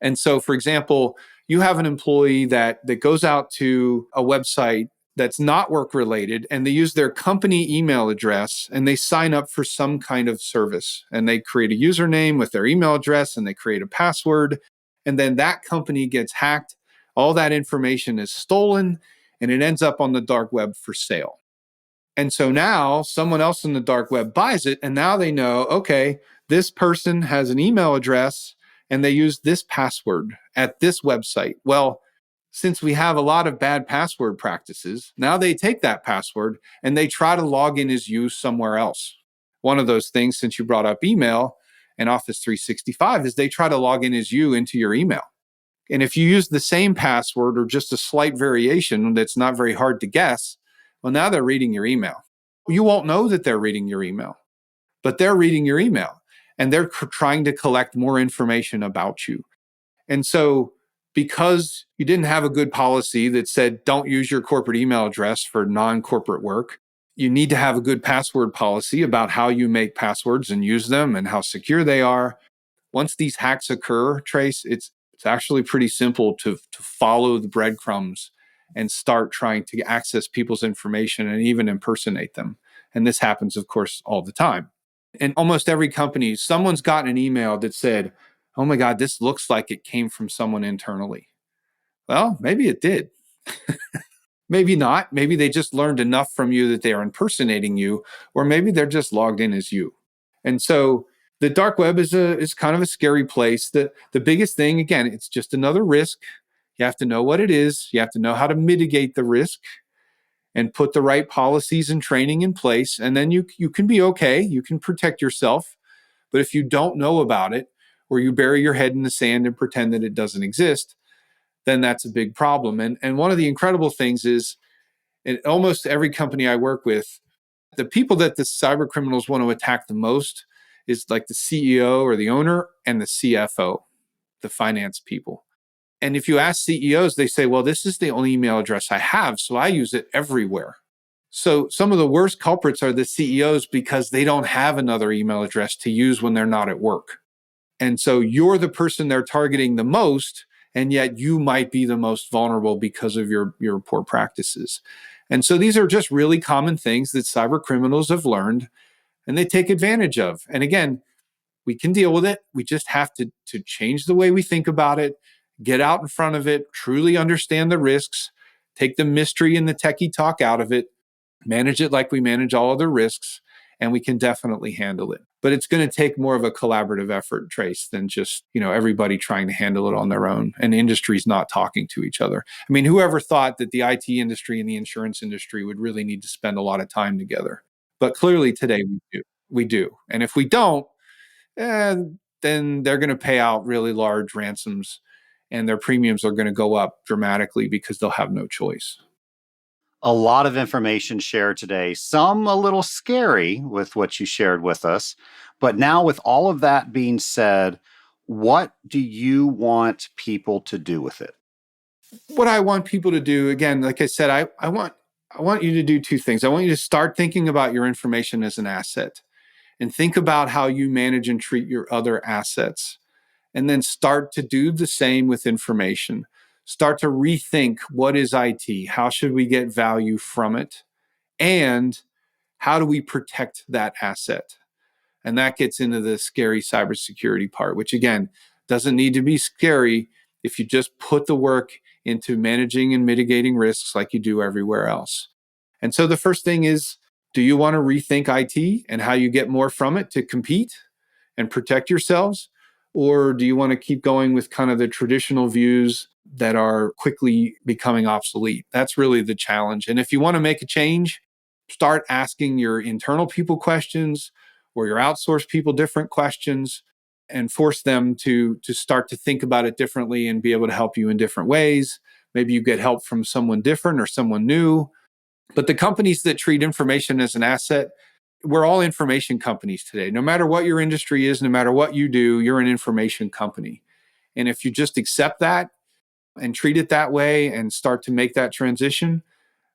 [SPEAKER 3] And so, for example, you have an employee that goes out to a website that's not work related, and they use their company email address and they sign up for some kind of service, and they create a username with their email address and they create a password, and then that company gets hacked. All that information is stolen and it ends up on the dark web for sale. And so now someone else in the dark web buys it, and now they know, okay, this person has an email address and they use this password at this website. Well, since we have a lot of bad password practices, now they take that password and they try to log in as you somewhere else. One of those things, since you brought up email and Office 365, is they try to log in as you into your email. And if you use the same password or just a slight variation that's not very hard to guess, well, now they're reading your email. You won't know that they're reading your email, but they're reading your email and they're trying to collect more information about you. And so because you didn't have a good policy that said don't use your corporate email address for non-corporate work, you need to have a good password policy about how you make passwords and use them and how secure they are. Once these hacks occur, Trace, it's actually pretty simple to follow the breadcrumbs and start trying to access people's information and even impersonate them. And this happens, of course, all the time. In almost every company, someone's gotten an email that said, oh my God, this looks like it came from someone internally. Well, maybe it did. Maybe not. Maybe they just learned enough from you that they are impersonating you, or maybe they're just logged in as you. And so the dark web is kind of a scary place. The biggest thing, again, it's just another risk. You have to know what it is. You have to know how to mitigate the risk and put the right policies and training in place. And then you can be okay. You can protect yourself. But if you don't know about it, or you bury your head in the sand and pretend that it doesn't exist, then that's a big problem. And one of the incredible things is in almost every company I work with, the people that the cyber criminals want to attack the most is like the CEO or the owner and the CFO, the finance people. And if you ask CEOs, they say, well, this is the only email address I have, so I use it everywhere. So some of the worst culprits are the CEOs because they don't have another email address to use when they're not at work. And so you're the person they're targeting the most, and yet you might be the most vulnerable because of your poor practices. And so these are just really common things that cyber criminals have learned and they take advantage of. And again, we can deal with it. We just have to change the way we think about it, get out in front of it, truly understand the risks, take the mystery and the techie talk out of it, manage it like we manage all other risks, and we can definitely handle it. But it's going to take more of a collaborative effort, Trace, than just, everybody trying to handle it on their own and industries not talking to each other. I mean, whoever thought that the IT industry and the insurance industry would really need to spend a lot of time together? But clearly today we do. We do. And if we don't, then they're going to pay out really large ransoms and their premiums are going to go up dramatically because they'll have no choice.
[SPEAKER 1] A lot of information shared today, some a little scary with what you shared with us. But now, with all of that being said, what do you want people to do with it?
[SPEAKER 3] What I want people to do, again, like I said, I want you to do two things. I want you to start thinking about your information as an asset and think about how you manage and treat your other assets. And then start to do the same with information. Start to rethink what is IT? How should we get value from it? And how do we protect that asset? And that gets into the scary cybersecurity part, which again, doesn't need to be scary if you just put the work into managing and mitigating risks like you do everywhere else. And so the first thing is, do you want to rethink IT and how you get more from it to compete and protect yourselves? Or do you want to keep going with kind of the traditional views that are quickly becoming obsolete? That's really the challenge. And if you want to make a change, start asking your internal people questions or your outsourced people different questions and force them to start to think about it differently and be able to help you in different ways. Maybe you get help from someone different or someone new. But the companies that treat information as an asset, we're all information companies today. No matter what your industry is, no matter what you do, you're an information company. And if you just accept that and treat it that way and start to make that transition,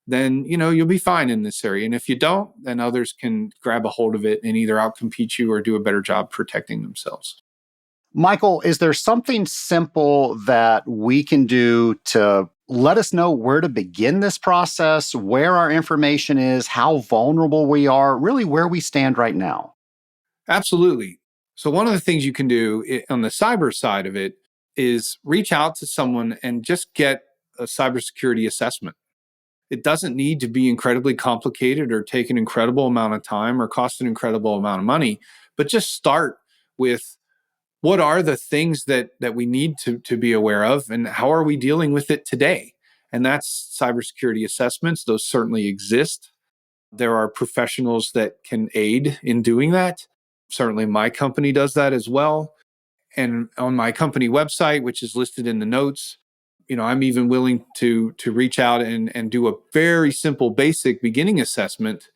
[SPEAKER 3] then you'll be fine in this area. And if you don't, then others can grab a hold of it and either outcompete you or do a better job protecting themselves.
[SPEAKER 1] Michael, is there something simple that we can do to let us know where to begin this process, where our information is, how vulnerable we are, really where we stand right now?
[SPEAKER 3] Absolutely. So one of the things you can do on the cyber side of it is reach out to someone and just get a cybersecurity assessment. It doesn't need to be incredibly complicated or take an incredible amount of time or cost an incredible amount of money, but just start with what are the things that we need to be aware of and how are we dealing with it today? And that's cybersecurity assessments. Those certainly exist. There are professionals that can aid in doing that. Certainly my company does that as well. And on my company website, which is listed in the notes, I'm even willing to reach out and do a very simple, basic beginning assessment,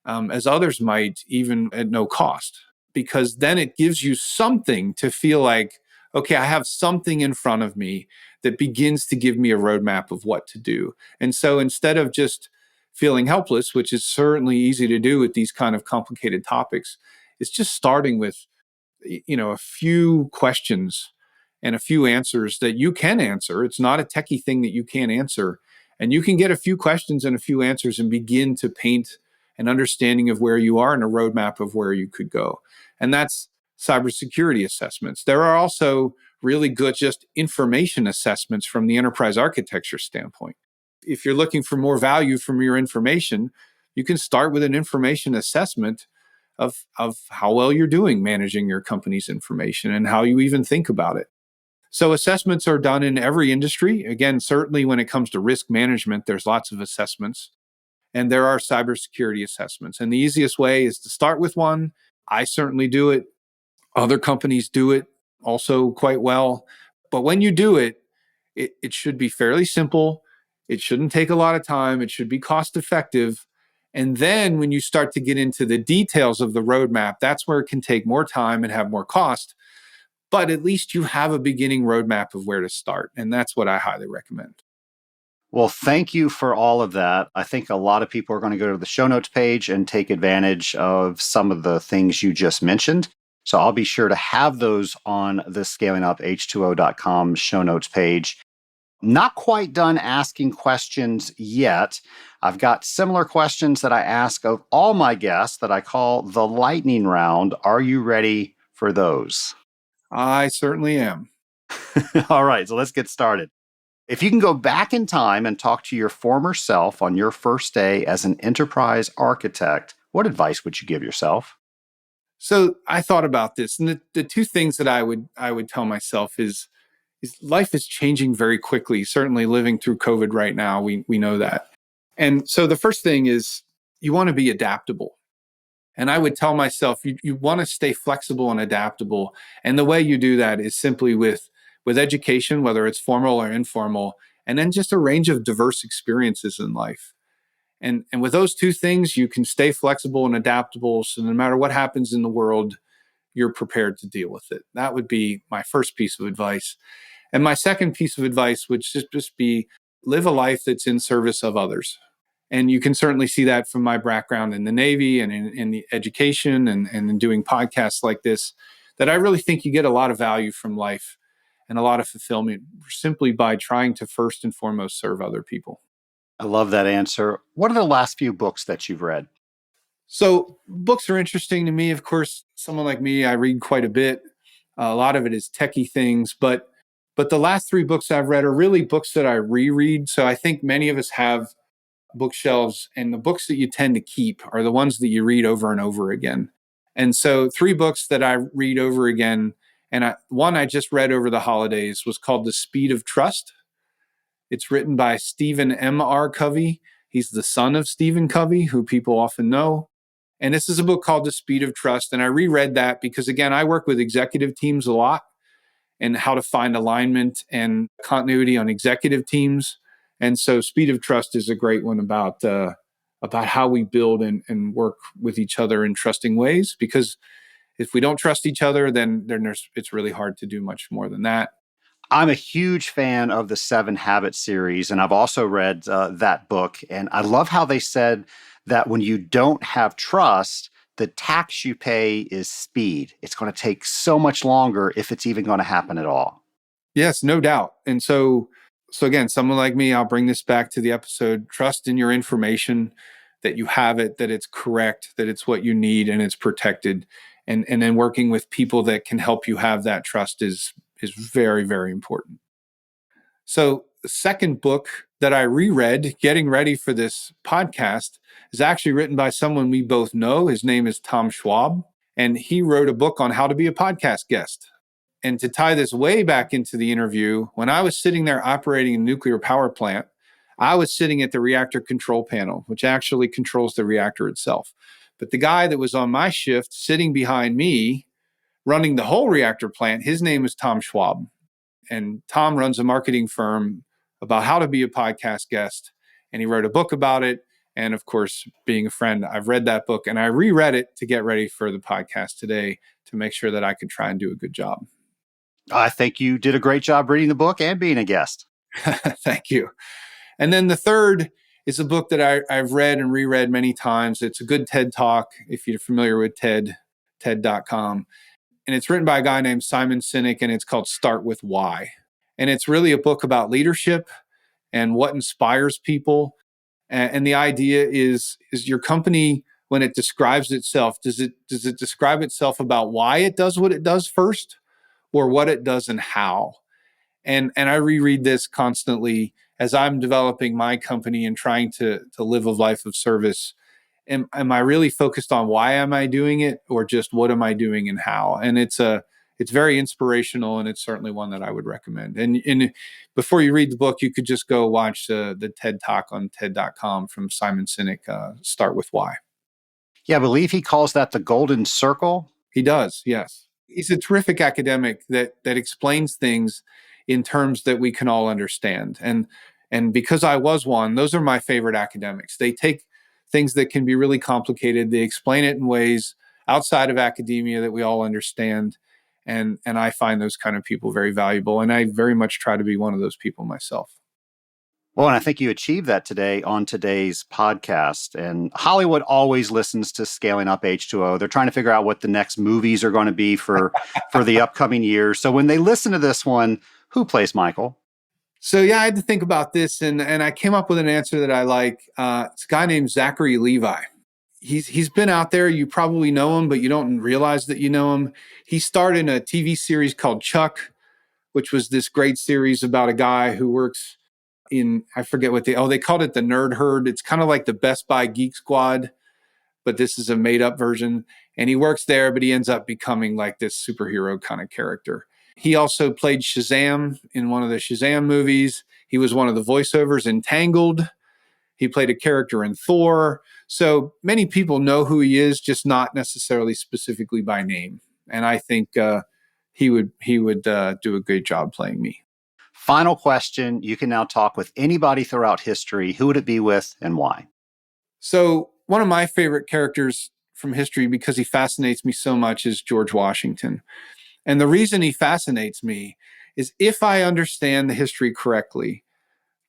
[SPEAKER 3] as others might, even at no cost, because then it gives you something to feel like, okay, I have something in front of me that begins to give me a roadmap of what to do. And so instead of just feeling helpless, which is certainly easy to do with these kind of complicated topics, it's just starting with a few questions and a few answers that you can answer. It's not a techie thing that you can't answer. And you can get a few questions and a few answers and begin to paint an understanding of where you are and a roadmap of where you could go. And that's cybersecurity assessments. There are also really good just information assessments from the enterprise architecture standpoint. If you're looking for more value from your information, you can start with an information assessment of how well you're doing managing your company's information and how you even think about it. So assessments are done in every industry. Again, certainly when it comes to risk management, there's lots of assessments. And there are cybersecurity assessments. And the easiest way is to start with one. I certainly do it. Other companies do it also quite well. But when you do it, it should be fairly simple. It shouldn't take a lot of time. It should be cost effective. And then when you start to get into the details of the roadmap, that's where it can take more time and have more cost. But at least you have a beginning roadmap of where to start. And that's what I highly recommend.
[SPEAKER 1] Well, thank you for all of that. I think a lot of people are going to go to the show notes page and take advantage of some of the things you just mentioned. So I'll be sure to have those on the scalinguph2o.com show notes page. Not quite done asking questions yet. I've got similar questions that I ask of all my guests that I call the lightning round. Are you ready for those?
[SPEAKER 3] I certainly am.
[SPEAKER 1] All right, so let's get started. If you can go back in time and talk to your former self on your first day as an enterprise architect, what advice would you give yourself?
[SPEAKER 3] So I thought about this, and the two things that I would tell myself is life is changing very quickly. Certainly, living through COVID right now, we know that. And so the first thing is you want to be adaptable. And I would tell myself you want to stay flexible and adaptable. And the way you do that is simply with education, whether it's formal or informal, and then just a range of diverse experiences in life. And with those two things, you can stay flexible and adaptable. So no matter what happens in the world, you're prepared to deal with it. That would be my first piece of advice. And my second piece of advice would just be live a life that's in service of others. And you can certainly see that from my background in the Navy and in the education and in doing podcasts like this, that I really think you get a lot of value from life and a lot of fulfillment simply by trying to first and foremost serve other people.
[SPEAKER 1] I love that answer. What are the last few books that you've read?
[SPEAKER 3] So books are interesting to me. Of course, someone like me, I read quite a bit. A lot of it is techie things, but the last three books I've read are really books that I reread. So I think many of us have bookshelves, and the books that you tend to keep are the ones that you read over and over again. And so three books that I read over again, and one I just read over the holidays was called The Speed of Trust. It's written by Stephen M.R. Covey. He's the son of Stephen Covey, who people often know. And this is a book called The Speed of Trust. And I reread that because, again, I work with executive teams a lot and how to find alignment and continuity on executive teams. And so Speed of Trust is a great one about about how we build and work with each other in trusting ways. Because if we don't trust each other, then it's really hard to do much more than that.
[SPEAKER 1] I'm a huge fan of the Seven Habits series, and I've also read that book. And I love how they said that when you don't have trust, the tax you pay is speed. It's going to take so much longer if it's even going to happen at all.
[SPEAKER 3] Yes, no doubt. And so again, someone like me, I'll bring this back to the episode. Trust in your information, that you have it, that it's correct, that it's what you need and it's protected. And then working with people that can help you have that trust is very, very important. So the second book that I reread, getting ready for this podcast, is actually written by someone we both know. His name is Tom Schwab, and he wrote a book on how to be a podcast guest. And to tie this way back into the interview, when I was sitting there operating a nuclear power plant, I was sitting at the reactor control panel, which actually controls the reactor itself. But the guy that was on my shift sitting behind me, running the whole reactor plant, his name is Tom Schwab. And Tom runs a marketing firm about how to be a podcast guest. And he wrote a book about it. And of course, being a friend, I've read that book and I reread it to get ready for the podcast today to make sure that I could try and do a good job.
[SPEAKER 1] I think you did a great job reading the book and being a guest.
[SPEAKER 3] Thank you. And then the third is a book that I've read and reread many times. It's a good TED Talk, if you're familiar with TED.com. And it's written by a guy named Simon Sinek, and it's called Start With Why. And it's really a book about leadership and what inspires people. And the idea is your company, when it describes itself, does it describe itself about why it does what it does first, or what it does and how? And I reread this constantly as I'm developing my company and trying to live a life of service. Am I really focused on why am I doing it, or just what am I doing and how? And it's very inspirational, and it's certainly one that I would recommend. And before you read the book, you could just go watch the TED Talk on TED.com from Simon Sinek, Start With Why.
[SPEAKER 1] Yeah, I believe he calls that the golden circle.
[SPEAKER 3] He does, yes. He's a terrific academic that explains things in terms that we can all understand. And because I was one, those are my favorite academics. They take things that can be really complicated, they explain it in ways outside of academia that we all understand. And I find those kind of people very valuable. And I very much try to be one of those people myself.
[SPEAKER 1] Well, and I think you achieved that today on today's podcast. And Hollywood always listens to Scaling Up H2O. They're trying to figure out what the next movies are going to be for the upcoming years. So when they listen to this one, who plays Michael?
[SPEAKER 3] So yeah, I had to think about this, and I came up with an answer that I like. It's a guy named Zachary Levi. He's been out there. You probably know him, but you don't realize that you know him. He starred in a TV series called Chuck, which was this great series about a guy who works in, I forget what they called it, the Nerd Herd. It's kind of like the Best Buy Geek Squad, but this is a made up version. And he works there, but he ends up becoming like this superhero kind of character. He also played Shazam in one of the Shazam movies. He was one of the voiceovers in Tangled. He played a character in Thor. So many people know who he is, just not necessarily specifically by name. And I think he would do a great job playing me.
[SPEAKER 1] Final question. You can now talk with anybody throughout history. Who would it be with and why?
[SPEAKER 3] So one of my favorite characters from history, because he fascinates me so much, is George Washington. And the reason he fascinates me is, if I understand the history correctly,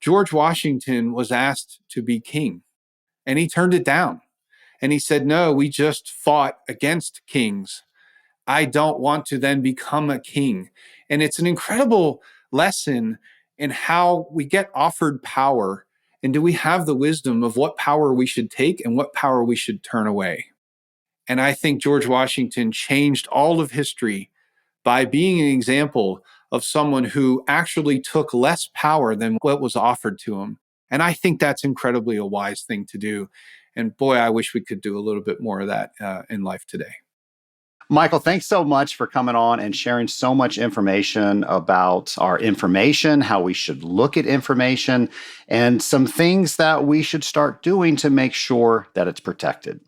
[SPEAKER 3] George Washington was asked to be king and he turned it down. And he said, no, we just fought against kings. I don't want to then become a king. And it's an incredible lesson in how we get offered power, and do we have the wisdom of what power we should take and what power we should turn away. And I think George Washington changed all of history by being an example of someone who actually took less power than what was offered to him. And I think that's incredibly a wise thing to do. And boy, I wish we could do a little bit more of that in life today.
[SPEAKER 1] Michael, thanks so much for coming on and sharing so much information about our information, how we should look at information, and some things that we should start doing to make sure that it's protected.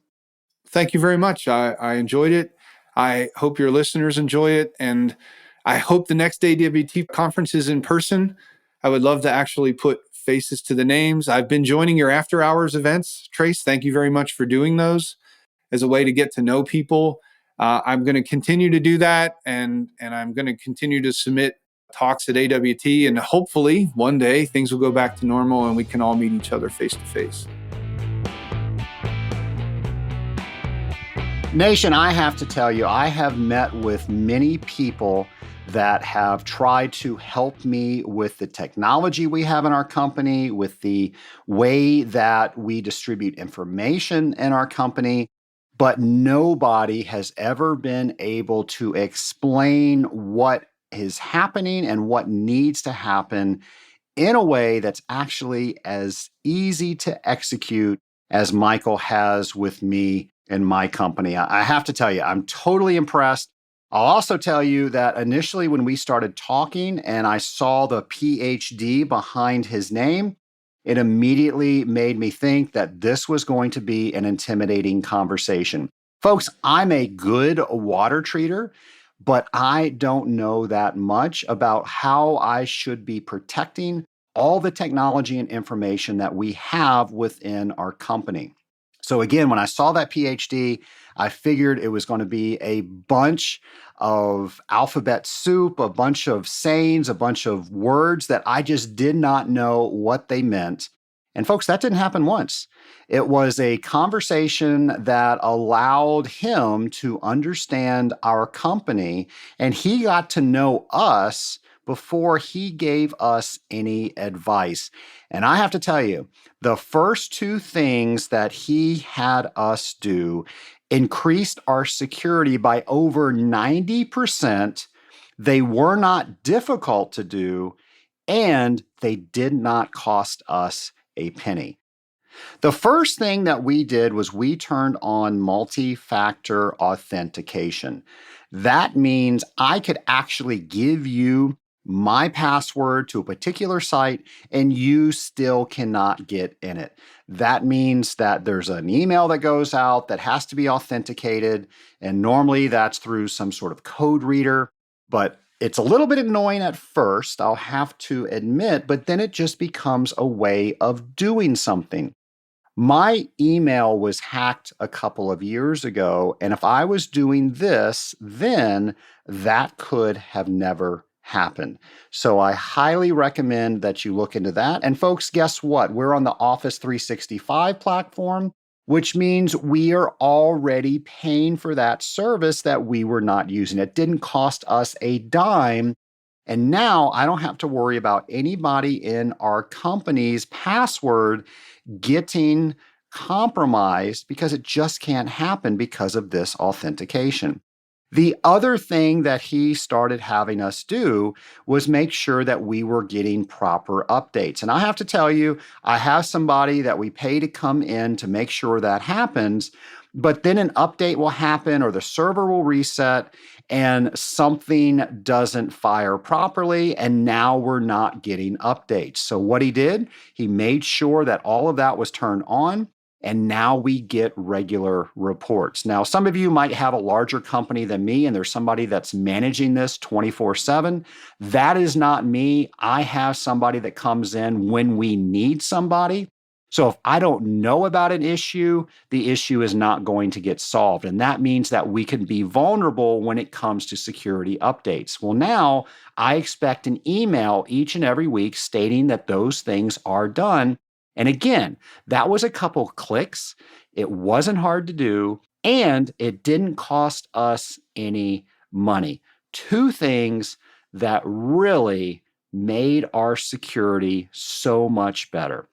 [SPEAKER 3] Thank you very much. I enjoyed it. I hope your listeners enjoy it. And I hope the next AWT conference is in person. I would love to actually put faces to the names. I've been joining your after hours events, Trace. Thank you very much for doing those as a way to get to know people. I'm going to continue to do that, and I'm going to continue to submit talks at AWT, and hopefully one day things will go back to normal and we can all meet each other face to face.
[SPEAKER 1] Nation, I have to tell you, I have met with many people that have tried to help me with the technology we have in our company, with the way that we distribute information in our company, but nobody has ever been able to explain what is happening and what needs to happen in a way that's actually as easy to execute as Michael has with me and my company. I have to tell you, I'm totally impressed. I'll also tell you that initially when we started talking and I saw the PhD behind his name, it immediately made me think that this was going to be an intimidating conversation. Folks, I'm a good water treater, but I don't know that much about how I should be protecting all the technology and information that we have within our company. So again, when I saw that PhD, I figured it was going to be a bunch of alphabet soup, a bunch of sayings, a bunch of words that I just did not know what they meant. And folks, that didn't happen once. It was a conversation that allowed him to understand our company, and he got to know us before he gave us any advice. And I have to tell you, the first two things that he had us do increased our security by over 90%. They were not difficult to do, and they did not cost us a penny. The first thing that we did was we turned on multi-factor authentication. That means I could actually give you my password to a particular site and you still cannot get in it. That means that there's an email that goes out that has to be authenticated, and normally that's through some sort of code reader, but it's a little bit annoying at first, I'll have to admit, but then it just becomes a way of doing something. My email was hacked a couple of years ago, and if I was doing this, then that could have never happened. So I highly recommend that you look into that. And folks, guess what? We're on the Office 365 platform, which means we are already paying for that service that we were not using. It didn't cost us a dime. And now I don't have to worry about anybody in our company's password getting compromised because it just can't happen because of this authentication. The other thing that he started having us do was make sure that we were getting proper updates. And I have to tell you, I have somebody that we pay to come in to make sure that happens, but then an update will happen or the server will reset and something doesn't fire properly, and now we're not getting updates. So what he did, he made sure that all of that was turned on, and now we get regular reports. Now, some of you might have a larger company than me, and there's somebody that's managing this 24/7. That is not me. I have somebody that comes in when we need somebody. So if I don't know about an issue, the issue is not going to get solved. And that means that we can be vulnerable when it comes to security updates. Well, now I expect an email each and every week stating that those things are done. And again, that was a couple clicks. It wasn't hard to do, and it didn't cost us any money. Two things that really made our security so much better.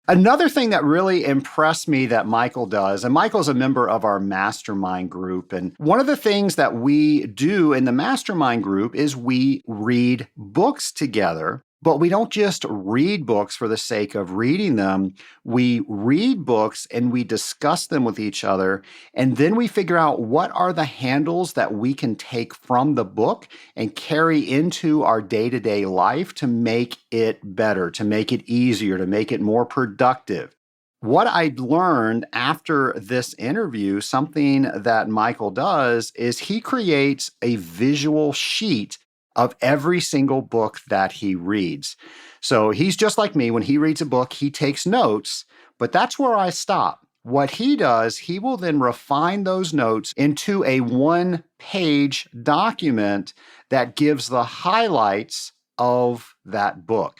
[SPEAKER 1] Another thing that really impressed me that Michael does, and Michael's a member of our mastermind group, and one of the things that we do in the mastermind group is we read books together. But we don't just read books for the sake of reading them. We read books and we discuss them with each other. And then we figure out what are the handles that we can take from the book and carry into our day-to-day life to make it better, to make it easier, to make it more productive. What I learned after this interview, something that Michael does, is he creates a visual sheet of every single book that he reads. So he's just like me. When he reads a book, he takes notes, but that's where I stop. What he does, he will then refine those notes into a one-page document that gives the highlights of that book.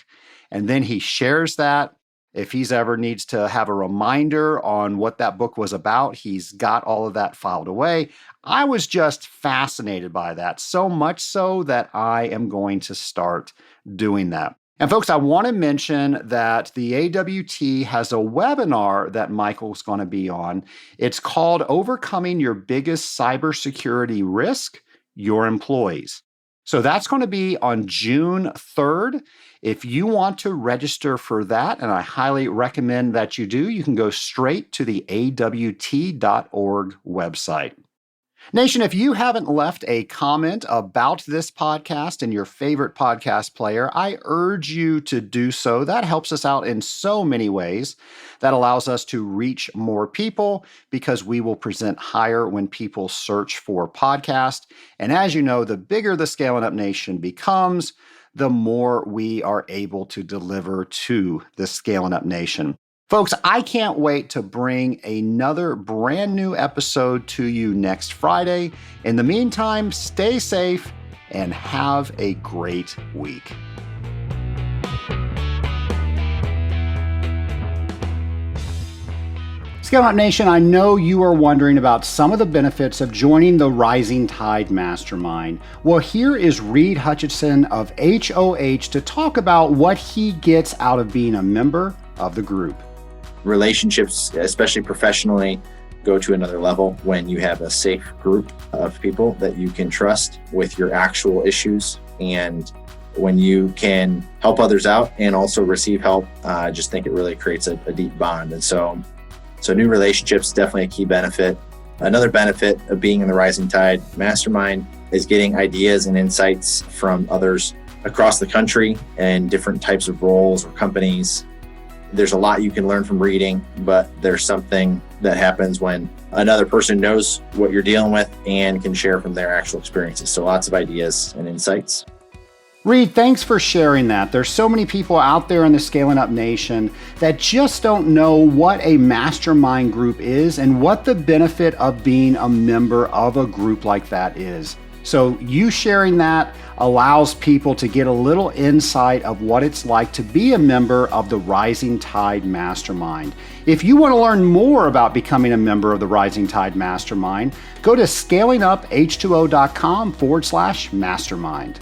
[SPEAKER 1] And then he shares that. If he's ever needs to have a reminder on what that book was about, he's got all of that filed away. I was just fascinated by that, so much so that I am going to start doing that. And folks, I want to mention that the AWT has a webinar that Michael's going to be on. It's called Overcoming Your Biggest Cybersecurity Risk, Your Employees. So that's going to be on June 3rd. If you want to register for that, and I highly recommend that you do, you can go straight to the AWT.org website. Nation, if you haven't left a comment about this podcast in your favorite podcast player, I urge you to do so. That helps us out in so many ways. That allows us to reach more people because we will present higher when people search for podcast. And as you know, the bigger the Scaling Up Nation becomes, the more we are able to deliver to the Scaling Up Nation. Folks, I can't wait to bring another brand new episode to you next Friday. In the meantime, stay safe and have a great week. Scale Up Nation, I know you are wondering about some of the benefits of joining the Rising Tide Mastermind. Well, here is Reed Hutchinson of HOH to talk about what he gets out of being a member of the group.
[SPEAKER 4] Relationships, especially professionally, go to another level when you have a safe group of people that you can trust with your actual issues. And when you can help others out and also receive help, I just think it really creates a deep bond. And so new relationships, definitely a key benefit. Another benefit of being in the Rising Tide Mastermind is getting ideas and insights from others across the country and different types of roles or companies. There's a lot you can learn from reading, but there's something that happens when another person knows what you're dealing with and can share from their actual experiences. So lots of ideas and insights.
[SPEAKER 1] Reed, thanks for sharing that. There's so many people out there in the Scaling Up Nation that just don't know what a mastermind group is and what the benefit of being a member of a group like that is. So you sharing that allows people to get a little insight of what it's like to be a member of the Rising Tide Mastermind. If you want to learn more about becoming a member of the Rising Tide Mastermind, go to scalinguph2o.com/mastermind.